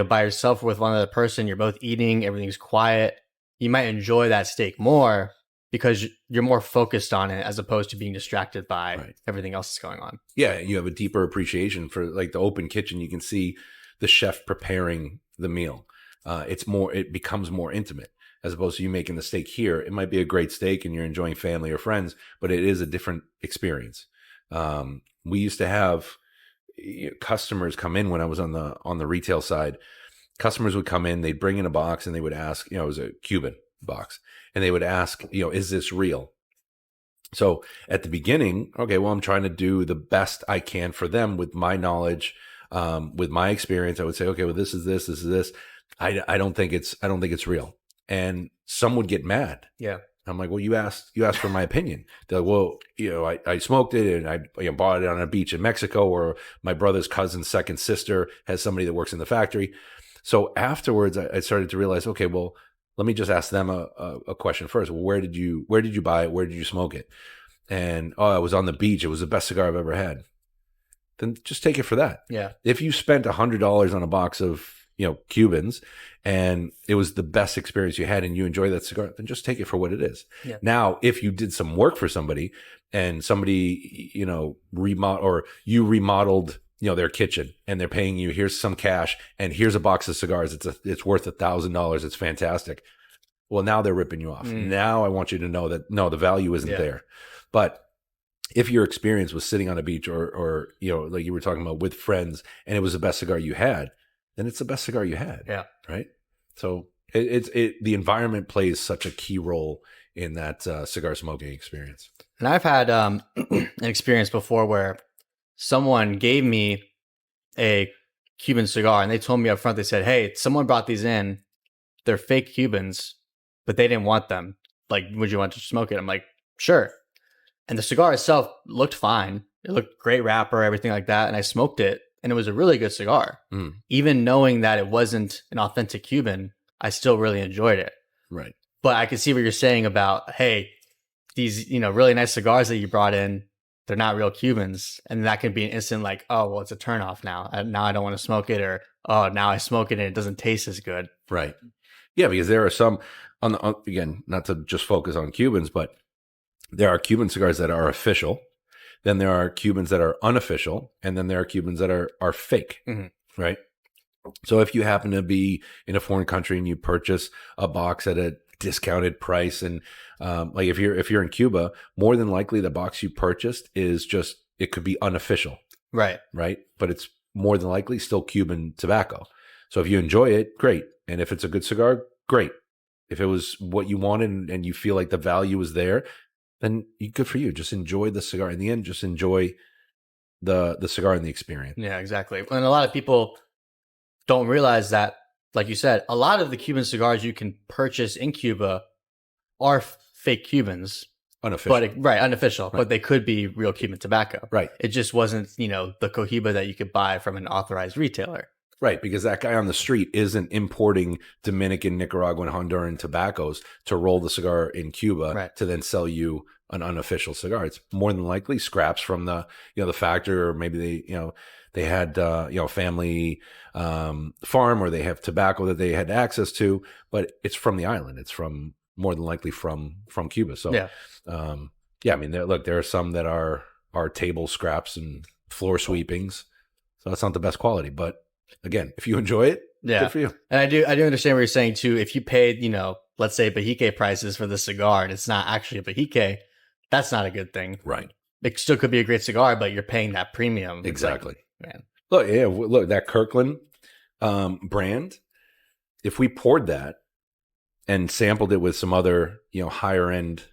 by yourself or with one other person, you're both eating, everything's quiet. You might enjoy that steak more because you're more focused on it as opposed to being distracted by everything else that's going on. Yeah. You have a deeper appreciation for like the open kitchen. You can see the chef preparing the meal. It becomes more intimate. As opposed to you making the steak here. It might be a great steak and you're enjoying family or friends, but it is a different experience. We used to have customers come in when I was on the retail side. Customers would come in, they'd bring in a box and they would ask, it was a Cuban box, and they would ask, is this real? So at the beginning, okay, well, I'm trying to do the best I can for them with my knowledge, with my experience. I would say, okay, well, this is this. I don't think it's real. And some would get mad. Yeah. I'm like, well, you asked for my opinion. They're like, well, I smoked it and I bought it on a beach in Mexico, or my brother's cousin's second sister has somebody that works in the factory. So afterwards, I started to realize, okay, well, let me just ask them a question first. Well, where did you buy it? Where did you smoke it? And, I was on the beach. It was the best cigar I've ever had. Then just take it for that. Yeah. If you spent $100 on a box of, Cubans, and it was the best experience you had and you enjoy that cigar, then just take it for what it is. Yeah. Now, if you did some work for somebody and somebody, remodeled, their kitchen and they're paying you, here's some cash and here's a box of cigars. It's worth $1,000. It's fantastic. Well, now they're ripping you off. Now I want you to know that, no, the value isn't there. But if your experience was sitting on a beach or like you were talking about with friends and it was the best cigar you had, then it's the best cigar you had. Yeah. Right. So the environment plays such a key role in that cigar smoking experience. And I've had an experience before where someone gave me a Cuban cigar and they told me up front, they said, hey, someone brought these in. They're fake Cubans, but they didn't want them. Like, would you want to smoke it? I'm like, sure. And the cigar itself looked fine. It looked great wrapper, everything like that. And I smoked it. And it was a really good cigar. Even knowing that it wasn't an authentic Cuban, I still really enjoyed it. Right. But I can see what you're saying about, hey, these, really nice cigars that you brought in, they're not real Cubans. And that can be an instant like, oh, well, it's a turnoff now. Now I don't want to smoke it. Or, oh, now I smoke it and it doesn't taste as good. Right. Yeah, because there are some, again, not to just focus on Cubans, but there are Cuban cigars that are official. Then there are Cubans that are unofficial, and then there are Cubans that are fake, right? So if you happen to be in a foreign country and you purchase a box at a discounted price, and like if you're in Cuba, more than likely the box you purchased is just, it could be unofficial, right? But it's more than likely still Cuban tobacco. So if you enjoy it, great, and if it's a good cigar, great. If it was what you wanted and you feel like the value is there, then good for you. Just enjoy the cigar. In the end, just enjoy the cigar and the experience. Yeah, exactly. And a lot of people don't realize that, like you said, a lot of the Cuban cigars you can purchase in Cuba are fake Cubans. Unofficial. Unofficial. Right. But they could be real Cuban tobacco. Right. It just wasn't, the Cohiba that you could buy from an authorized retailer. Right, because that guy on the street isn't importing Dominican, Nicaraguan, Honduran tobaccos to roll the cigar in Cuba to then sell you an unofficial cigar. It's more than likely scraps from the the factory, or maybe they had family farm, or they have tobacco that they had access to, but it's from the island. It's more than likely from Cuba. So I mean, there are some that are our table scraps and floor sweepings. So that's not the best quality. But again, if you enjoy it, good for you. And I do understand what you're saying too. If you paid, let's say Bahique prices for the cigar and it's not actually a Bahique, that's not a good thing. Right. It still could be a great cigar, but you're paying that premium. Exactly. Man. Look, that Kirkland brand, if we poured that and sampled it with some other, higher end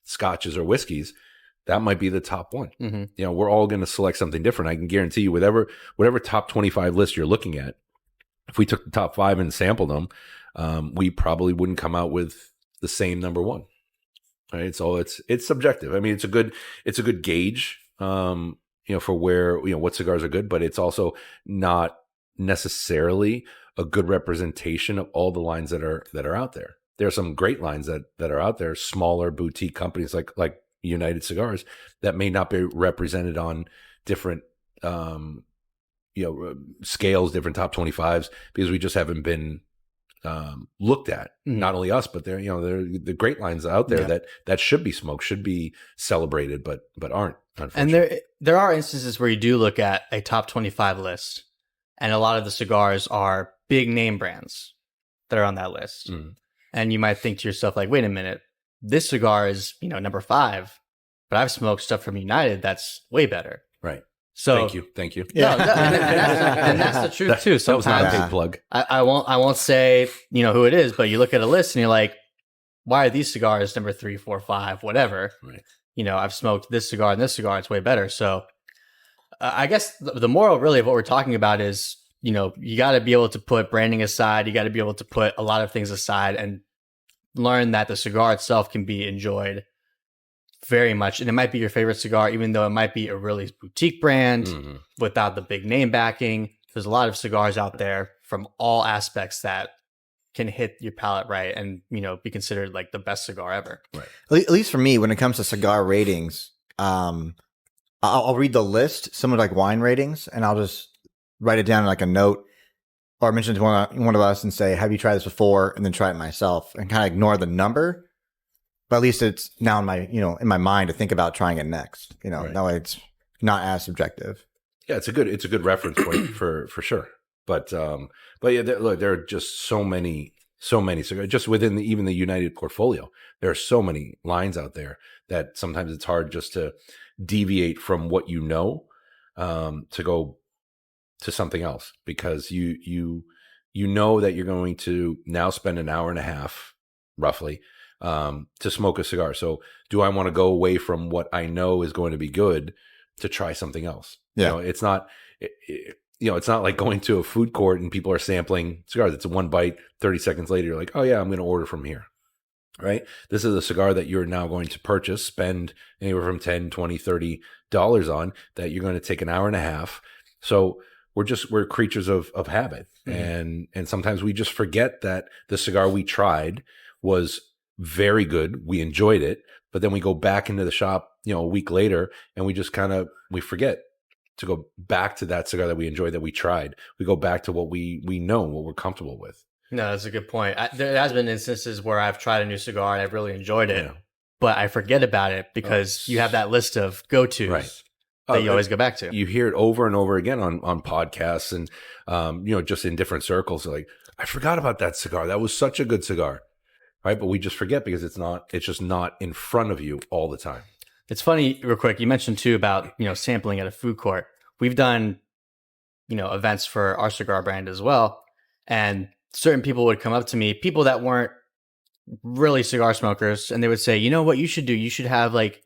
scotches or whiskeys, that might be the top one. Mm-hmm. We're all going to select something different. I can guarantee you, whatever top 25 list you're looking at, if we took the top 5 and sampled them, we probably wouldn't come out with the same number one. Right. So it's subjective. I mean, it's a good gauge, for where, what cigars are good, but it's also not necessarily a good representation of all the lines that are out there. There are some great lines that are out there, smaller boutique companies like United Cigars that may not be represented on different, scales, different top 25s, because we just haven't been looked at. Mm-hmm. Not only us, but they're the great lines out there that should be smoked, should be celebrated, but aren't. And there are instances where you do look at a top 25 list, and a lot of the cigars are big name brands that are on that list. Mm. And you might think to yourself, like, wait a minute, this cigar is, number 5, but I've smoked stuff from United that's way better. Right. So Thank you. Yeah. No, and that's the truth too. That was not a Sometimes big plug. I won't say, who it is, but you look at a list and you're like, why are these cigars number 3, 4, 5, whatever? Right. I've smoked this cigar and this cigar, it's way better. So I guess the moral really of what we're talking about is, you got to be able to put branding aside. You got to be able to put a lot of things aside and learn that the cigar itself can be enjoyed very much. And it might be your favorite cigar, even though it might be a really boutique brand without the big name backing. There's a lot of cigars out there from all aspects that can hit your palate right and, be considered like the best cigar ever. Right. At least for me, when it comes to cigar ratings, I'll read the list, similar to like wine ratings, and I'll just write it down in like a note or mention it to one of us and say, have you tried this before? And then try it myself and kind of ignore the number. But at least it's now in my, in my mind to think about trying it next. Right. That way it's not as subjective. Yeah, it's a good reference point for sure. But yeah, there are just so many cigars just within even the United portfolio. There are so many lines out there that sometimes it's hard just to deviate from what to go to something else, because you know that you're going to now spend an hour and a half roughly to smoke a cigar. So do I want to go away from what I know is going to be good to try something else? Yeah. It's not it's not like going to a food court and people are sampling cigars. It's a one bite, 30 seconds later, you're like, oh yeah, I'm going to order from here. Right? This is a cigar that you're now going to purchase, spend anywhere from $10, $20, $30 on, that you're going to take an hour and a half. So we're creatures of habit. Mm-hmm. And sometimes we just forget that the cigar we tried was very good. We enjoyed it, but then we go back into the shop, a week later, and we just we forget to go back to that cigar that we enjoyed, that we tried. We go back to what we know, what we're comfortable with. No, that's a good point. There has been instances where I've tried a new cigar and I've really enjoyed it, but I forget about it because you have that list of go-tos that you always go back to. You hear it over and over again on podcasts and, just in different circles. Like, I forgot about that cigar. That was such a good cigar. Right. But we just forget because it's just not in front of you all the time. It's funny, real quick, you mentioned too about, sampling at a food court. We've done, events for our cigar brand as well. And certain people would come up to me, people that weren't really cigar smokers, and they would say, what you should do? You should have like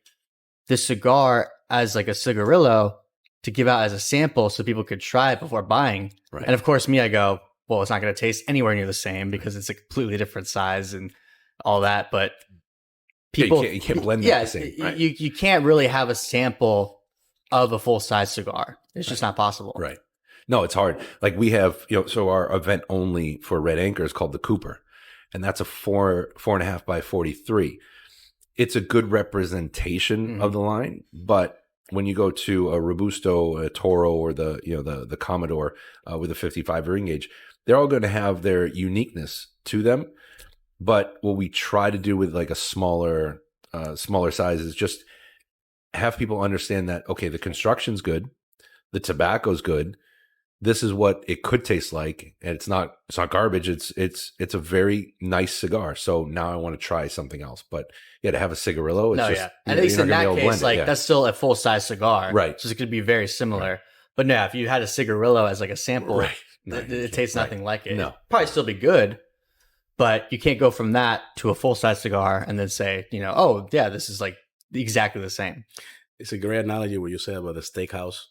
this cigar as like a cigarillo to give out as a sample so people could try it before buying. Right. And of course, I go, well, it's not going to taste anywhere near the same because it's a completely different size and all that. But people, you can't blend that the same. Right? You can't really have a sample of a full size cigar. It's just not possible. Right. No, it's hard. Like we have, so our event only for Red Anchor is called the Cooper, and that's a 4.5 by 43. It's a good representation of the line, but when you go to a Robusto, a Toro, or the Commodore with a 55 ring gauge, they're all going to have their uniqueness to them. But what we try to do with like a smaller size is just have people understand that, okay, the construction's good, the tobacco's good. This is what it could taste like, and it's not garbage. It's a very nice cigar. So now I want to try something else. But yeah, to have a cigarillo, it's at least in that case, that's still a full size cigar, right? So it could be very similar. Right. But no, if you had a cigarillo as like a sample, right. it tastes nothing like it. No, it'd probably still be good, but you can't go from that to a full size cigar and then say, oh yeah, this is like exactly the same. It's a great analogy what you said about the steakhouse.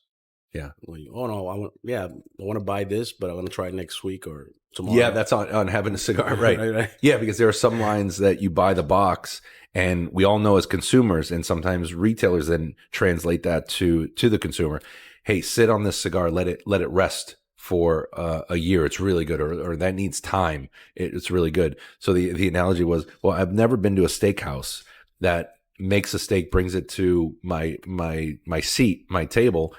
Yeah. Like, oh no, I want to buy this, but I want to try it next week or tomorrow. Yeah, that's on having a cigar, right? right. Yeah, because there are some lines that you buy the box, and we all know as consumers, and sometimes retailers then translate that to the consumer. Hey, sit on this cigar, let it rest for a year. It's really good, or that needs time. It's really good. So the analogy was, well, I've never been to a steakhouse that makes a steak, brings it to my seat, my table,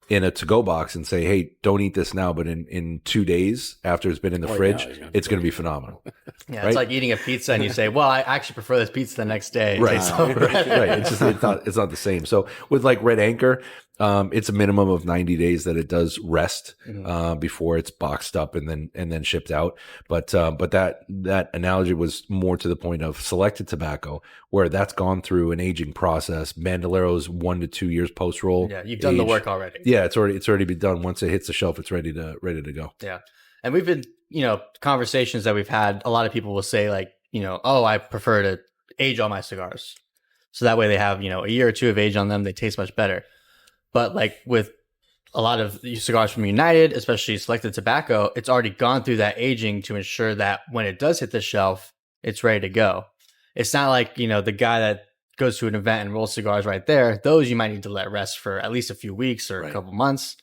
in a to-go box and say, hey, don't eat this now, but in 2 days after it's been in the fridge, it's going to be phenomenal. Yeah, right? It's like eating a pizza and you say, well, I actually prefer this pizza the next day. Right, right. It's not the same. So with like Red Anchor, it's a minimum of 90 days that it does rest before it's boxed up and then shipped out. But that analogy was more to the point of selected tobacco, where that's gone through an aging process. Bandolero's 1 to 2 years post roll. Yeah, you've done the work already. Yeah, it's already been done. Once it hits the shelf, it's ready to go. Yeah, and we've been conversations that we've had. A lot of people will say like, oh, I prefer to age all my cigars, so that way they have a year or two of age on them. They taste much better. But like with a lot of cigars from United, especially selected tobacco, it's already gone through that aging to ensure that when it does hit the shelf, it's ready to go. It's not like, the guy that goes to an event and rolls cigars right there. Those you might need to let rest for at least a few weeks or a couple months.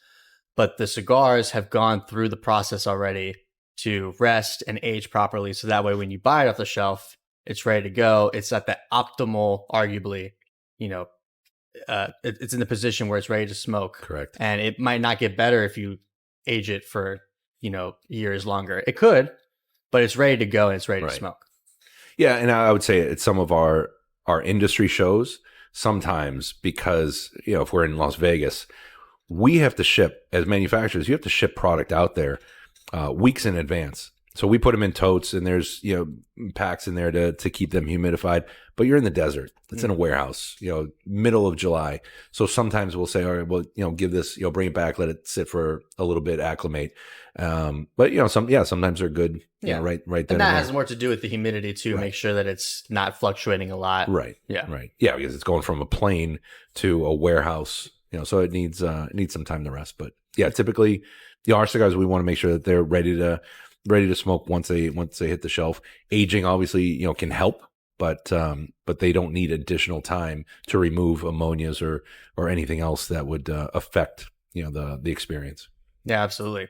But the cigars have gone through the process already to rest and age properly. So that way, when you buy it off the shelf, it's ready to go. It's at the optimal, arguably, it's in the position where it's ready to smoke. Correct. And it might not get better if you age it for, years longer. It could, but it's ready to go and it's ready to smoke. Yeah. And I would say at some of our industry shows, sometimes because, if we're in Las Vegas, we have to ship, as manufacturers, you have to ship product out there weeks in advance. So we put them in totes, and there's packs in there to keep them humidified. But you're in the desert; it's in a warehouse, middle of July. So sometimes we'll say, all right, well, give this, bring it back, let it sit for a little bit, acclimate. But sometimes they're good. Right. Then and that has more to do with the humidity too. Right. Make sure that it's not fluctuating a lot. Right. Yeah. Right. Yeah, because it's going from a plane to a warehouse. So it needs some time to rest. But yeah, typically, our cigars, we want to make sure that they're ready to smoke once they hit the shelf. Aging obviously, can help, but they don't need additional time to remove ammonias or anything else that would affect the experience. Yeah, absolutely.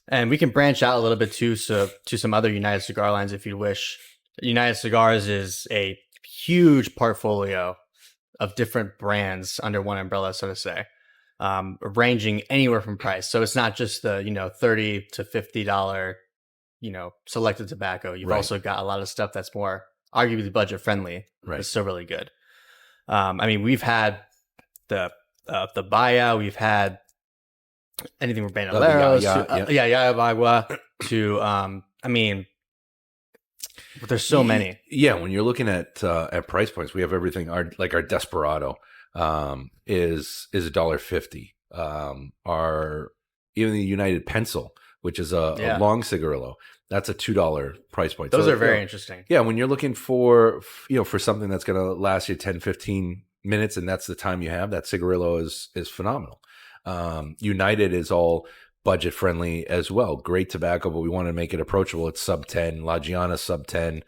And we can branch out a little bit too, so to some other United cigar lines if you wish. United Cigars is a huge portfolio of different brands under one umbrella, so to say, ranging anywhere from price. So it's not just the $30 to $50 selected tobacco. You've also got a lot of stuff that's more arguably budget friendly. Right. It's still really good. We've had the Baya, we've had anything from Bandoleros, Yaya to, but there's so many. Yeah. When you're looking at price points, we have everything. Our Desperado is $1.50. Even the United Pencil, which is a long cigarillo, that's a $2 price point. Those are very interesting. Yeah, when you're looking for something that's going to last you 10, 15 minutes, and that's the time you have, that cigarillo is phenomenal. United is all budget friendly as well. Great tobacco, but we want to make it approachable. It's sub 10. La Giana sub 10.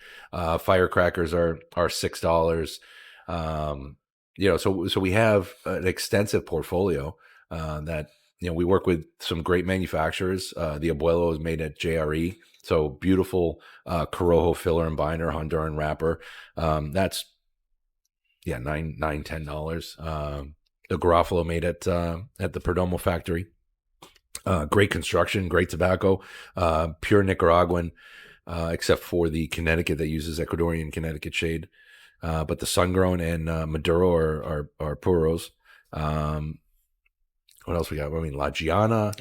Firecrackers are $6. So we have an extensive portfolio that. We work with some great manufacturers. The Abuelo is made at JRE. So beautiful Corojo filler and binder, Honduran wrapper. That's $9-10. The Garofalo made at the Perdomo factory. Great construction, great tobacco, pure Nicaraguan, except for the Connecticut that uses Ecuadorian Connecticut shade. but the Sun-Grown and Maduro are puros. What else we got? I mean, La Giana,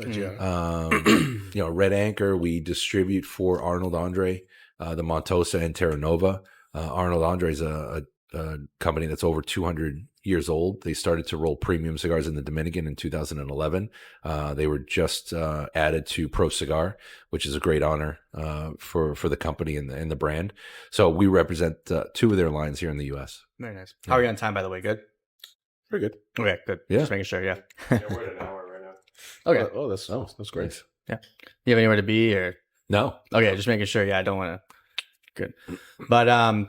Red Anchor. We distribute for Arnold Andre, the Montosa and Terra Nova. Arnold Andre is a company that's over 200 years old. They started to roll premium cigars in the Dominican in 2011. They were just added to Pro Cigar, which is a great honor for the company and the brand. So we represent two of their lines here in the U.S. Very nice. How are you on time, by the way? Good? Pretty good. Okay, good. Yeah. Just making sure, yeah. Yeah, we're at an hour right now. Okay. Oh, that's great. Nice. Yeah. You have anywhere to be or? No. Okay, just making sure. Yeah, I don't want to. Good. But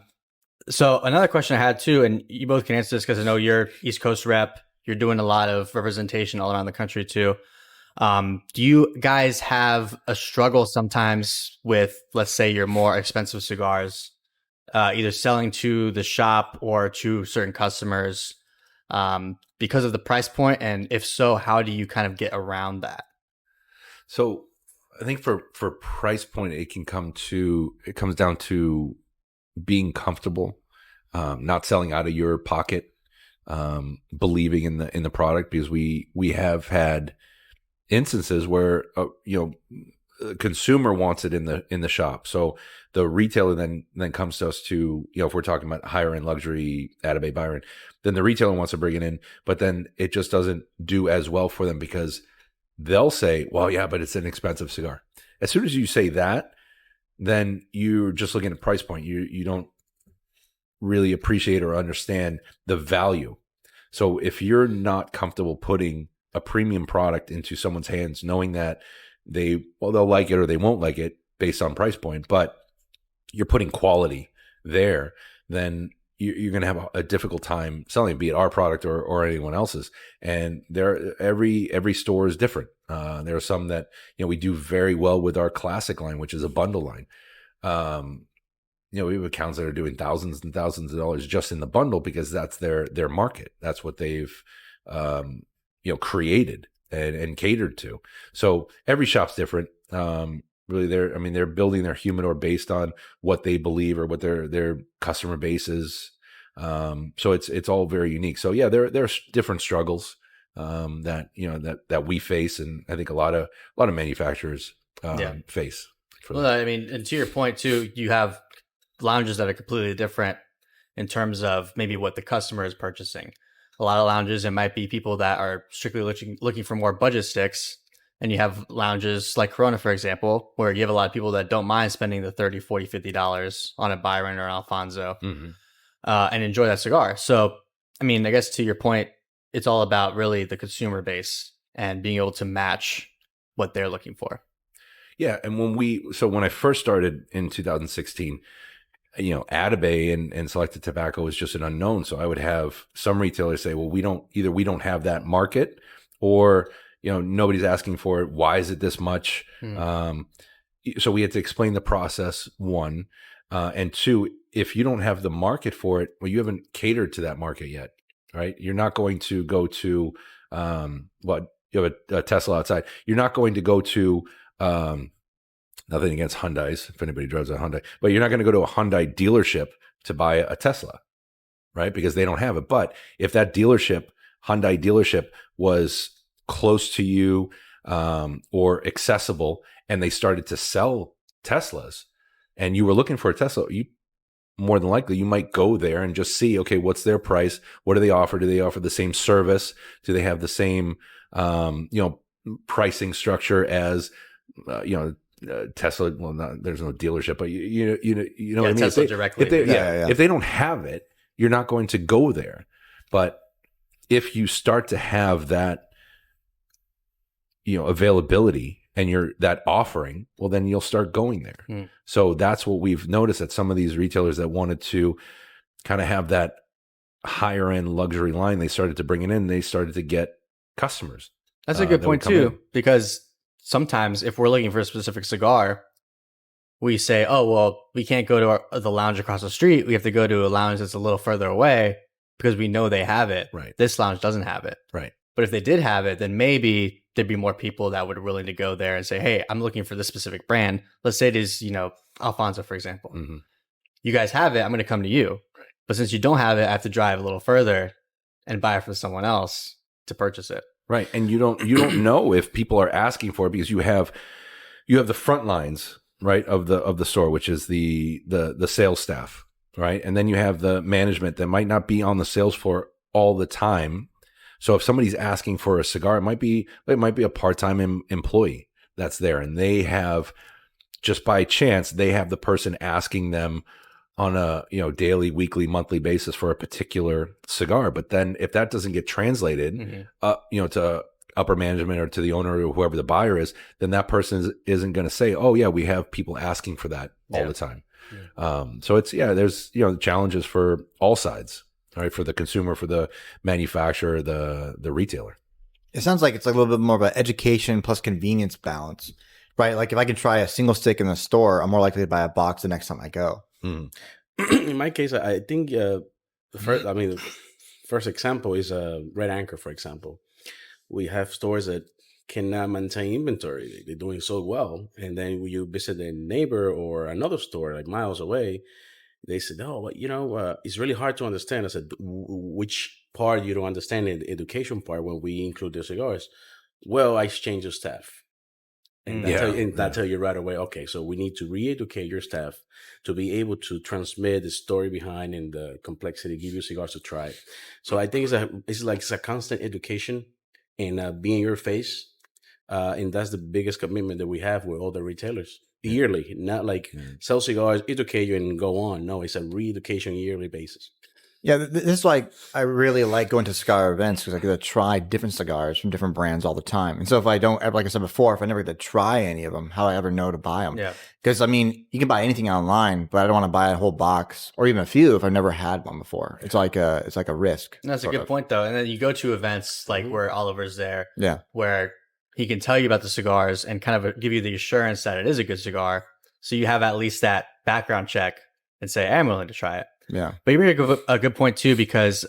so another question I had too, and you both can answer this because I know you're East Coast rep. You're doing a lot of representation all around the country too. Do you guys have a struggle sometimes with, let's say, your more expensive cigars, either selling to the shop or to certain customers because of the price point? And if so, how do you kind of get around that? So I think for price point, it comes down to being comfortable, not selling out of your pocket, believing in the product, because we have had instances where the consumer wants it in the shop. So the retailer then comes to us to, if we're talking about higher end luxury, Atabey, Byron, then the retailer wants to bring it in, but then it just doesn't do as well for them because they'll say, well, yeah, but it's an expensive cigar. As soon as you say that, then you're just looking at price point. You don't really appreciate or understand the value. So if you're not comfortable putting a premium product into someone's hands, knowing that they'll like it or they won't like it based on price point, but you're putting quality there, then you're going to have a difficult time selling, be it our product or anyone else's. And every store is different. There are some that we do very well with our classic line, which is a bundle line. We have accounts that are doing thousands and thousands of dollars just in the bundle because that's their market. That's what they've created and catered to. So every shop's different. Really, they're building their humidor based on what they believe or what their customer base is. So it's all very unique. So yeah, there are different struggles that we face, and I think a lot of manufacturers face. Well, I mean, and to your point too, you have lounges that are completely different in terms of maybe what the customer is purchasing. A lot of lounges, it might be people that are strictly looking for more budget sticks. And you have lounges like Corona, for example, where you have a lot of people that don't mind spending the $30, $40, $50 on a Byron or an Alfonso and enjoy that cigar. So, I mean, I guess to your point, it's all about really the consumer base and being able to match what they're looking for. Yeah. And when I first started in 2016, Atabey and selected tobacco was just an unknown. So I would have some retailers say, well, we don't have that market, or nobody's asking for it. Why is it this much? So we had to explain the process, one. And two, if you don't have the market for it, well, you haven't catered to that market yet, right? You're not going to go to, you have a Tesla outside. You're not going to go to, nothing against Hyundais, if anybody drives a Hyundai, but you're not going to go to a Hyundai dealership to buy a Tesla, right? Because they don't have it. But if that Hyundai dealership was close to you or accessible, and they started to sell Teslas, and you were looking for a Tesla, more than likely you might go there and just see, okay, what's their price? What do they offer? Do they offer the same service? Do they have the same pricing structure as Tesla? Well, there's no dealership, but you know what I mean. Tesla directly. If they don't have it, you're not going to go there. But if you start to have that availability and that offering, well, then you'll start going there. So that's what we've noticed at some of these retailers that wanted to kind of have that higher end luxury line. They started to bring it in. They started to get customers. That's a good point too, because sometimes if we're looking for a specific cigar, we say, oh, well, we can't go to the lounge across the street. We have to go to a lounge that's a little further away because we know they have it. Right. This lounge doesn't have it. Right. But if they did have it, then maybe there'd be more people that would be willing to go there and say, hey, I'm looking for this specific brand. Let's say it is, Alfonso, for example. You guys have it. I'm going to come to you. Right. But since you don't have it, I have to drive a little further and buy it from someone else to purchase it. Right. And you don't know if people are asking for it, because you have the front lines, right, of the store, which is the sales staff, right? And then you have the management that might not be on the sales floor all the time. So if somebody's asking for a cigar, it might be a part-time employee that's there, and they have, just by chance, they have the person asking them on a daily, weekly, monthly basis for a particular cigar. But then if that doesn't get translated to upper management or to the owner or whoever the buyer is, then that person isn't going to say, oh yeah, we have people asking for that all the time. So it's, there's challenges for all sides, right? For the consumer, for the manufacturer, the retailer. It sounds like it's a little bit more of an education plus convenience balance, right? Like if I can try a single stick in the store, I'm more likely to buy a box the next time I go. In my case, I think the first example is Red Anchor, for example. We have stores that cannot maintain inventory. They're doing so well. And then when you visit a neighbor or another store like miles away, they said, oh, well, it's really hard to understand. I said, which part you don't understand in the education part when we include the cigars? Well, I exchange the staff. And that tell you right away, okay, so we need to re-educate your staff to be able to transmit the story behind and the complexity, give you cigars to try. So I think it's a constant education and being your face. And that's the biggest commitment that we have with all the retailers yearly, not like sell cigars, educate you and go on. No, it's a re-education yearly basis. Yeah, this is like, I really like going to cigar events because I get to try different cigars from different brands all the time. And so if I don't ever, like I said before, if I never get to try any of them, how do I ever know to buy them? Yeah. Because I mean, you can buy anything online, but I don't want to buy a whole box or even a few if I've never had one before. It's like a risk. That's a good point though. And then you go to events like where Oliver's there, where he can tell you about the cigars and kind of give you the assurance that it is a good cigar. So you have at least that background check and say, I'm willing to try it. Yeah. But you bring a good point too, because if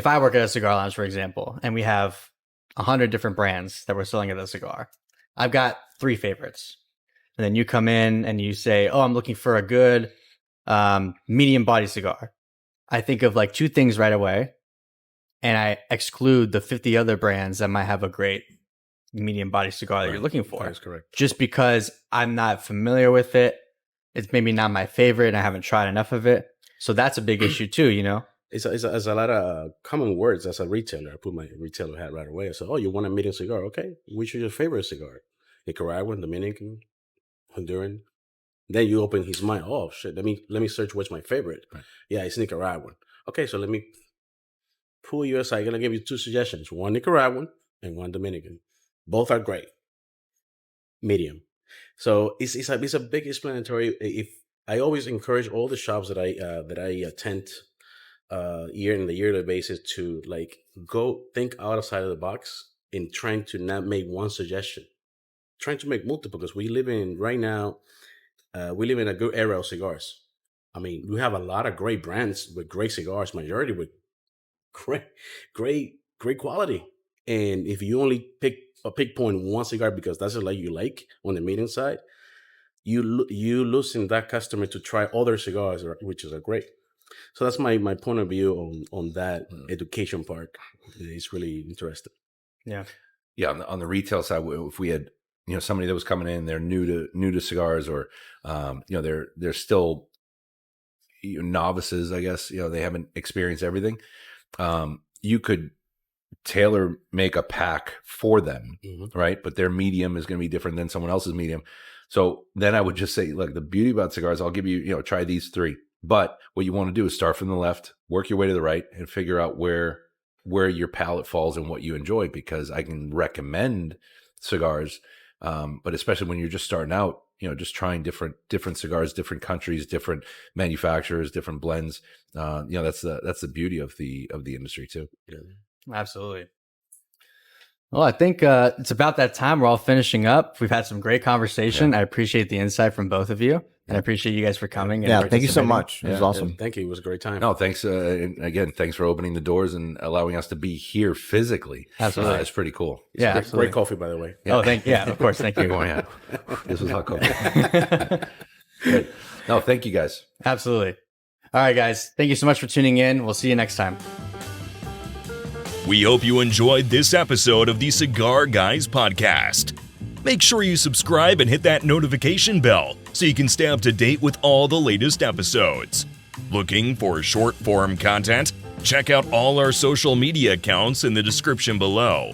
I work at a cigar lounge, for example, and we have 100 different brands that we're selling at the cigar, I've got 3 favorites. And then you come in and you say, oh, I'm looking for a good medium body cigar. I think of like 2 things right away, and I exclude the 50 other brands that might have a great medium body cigar that you're looking for. That's correct. Just because I'm not familiar with it. It's maybe not my favorite and I haven't tried enough of it. So that's a big issue too, It's a lot of common words as a retailer. I put my retailer hat right away. I said, oh, you want a medium cigar? Okay. Which is your favorite cigar? Nicaraguan, Dominican, Honduran? Then you open his mind. Oh, shit. Let me search what's my favorite. Right. Yeah, it's Nicaraguan. Okay, so let me pull you aside. I'm going to give you 2 suggestions. One Nicaraguan and one Dominican. Both are great. Medium. So it's a big explanatory. If I always encourage all the shops that I attend on a yearly basis to like go think outside of the box and trying to not make one suggestion, trying to make multiple, because we live in a good era of cigars. I mean, we have a lot of great brands with great cigars, majority with great quality. And if you only pick point one cigar because that's what you like on the medium side, you losing that customer to try other cigars, which is great. So that's my point of view on that education part. It's really interesting. Yeah. On the retail side, if we had somebody that was coming in, they're new to cigars, or they're still novices, I guess. They haven't experienced everything. You could tailor make a pack for them, right? But their medium is going to be different than someone else's medium. So then I would just say, look, the beauty about cigars, I'll give you, try these 3. But what you want to do is start from the left, work your way to the right, and figure out where your palate falls and what you enjoy, because I can recommend cigars, but especially when you're just starting out, just trying different cigars, different countries, different manufacturers, different blends. That's the beauty of the industry too. Yeah. Absolutely. Well, I think it's about that time. We're all finishing up. We've had some great conversation. I appreciate the insight from both of you. And I appreciate you guys for coming. And thank you so much. It was awesome. Yeah, thank you. It was a great time. No, thanks. And again, thanks for opening the doors and allowing us to be here physically. Absolutely. It's pretty cool. It's great coffee, by the way. Yeah. Oh, of course. Thank you. This was hot coffee. No, thank you guys. Absolutely. All right, guys. Thank you so much for tuning in. We'll see you next time. We hope you enjoyed this episode of the Cigar Guys podcast. Make sure you subscribe and hit that notification bell so you can stay up to date with all the latest episodes. Looking for short-form content? Check out all our social media accounts in the description below.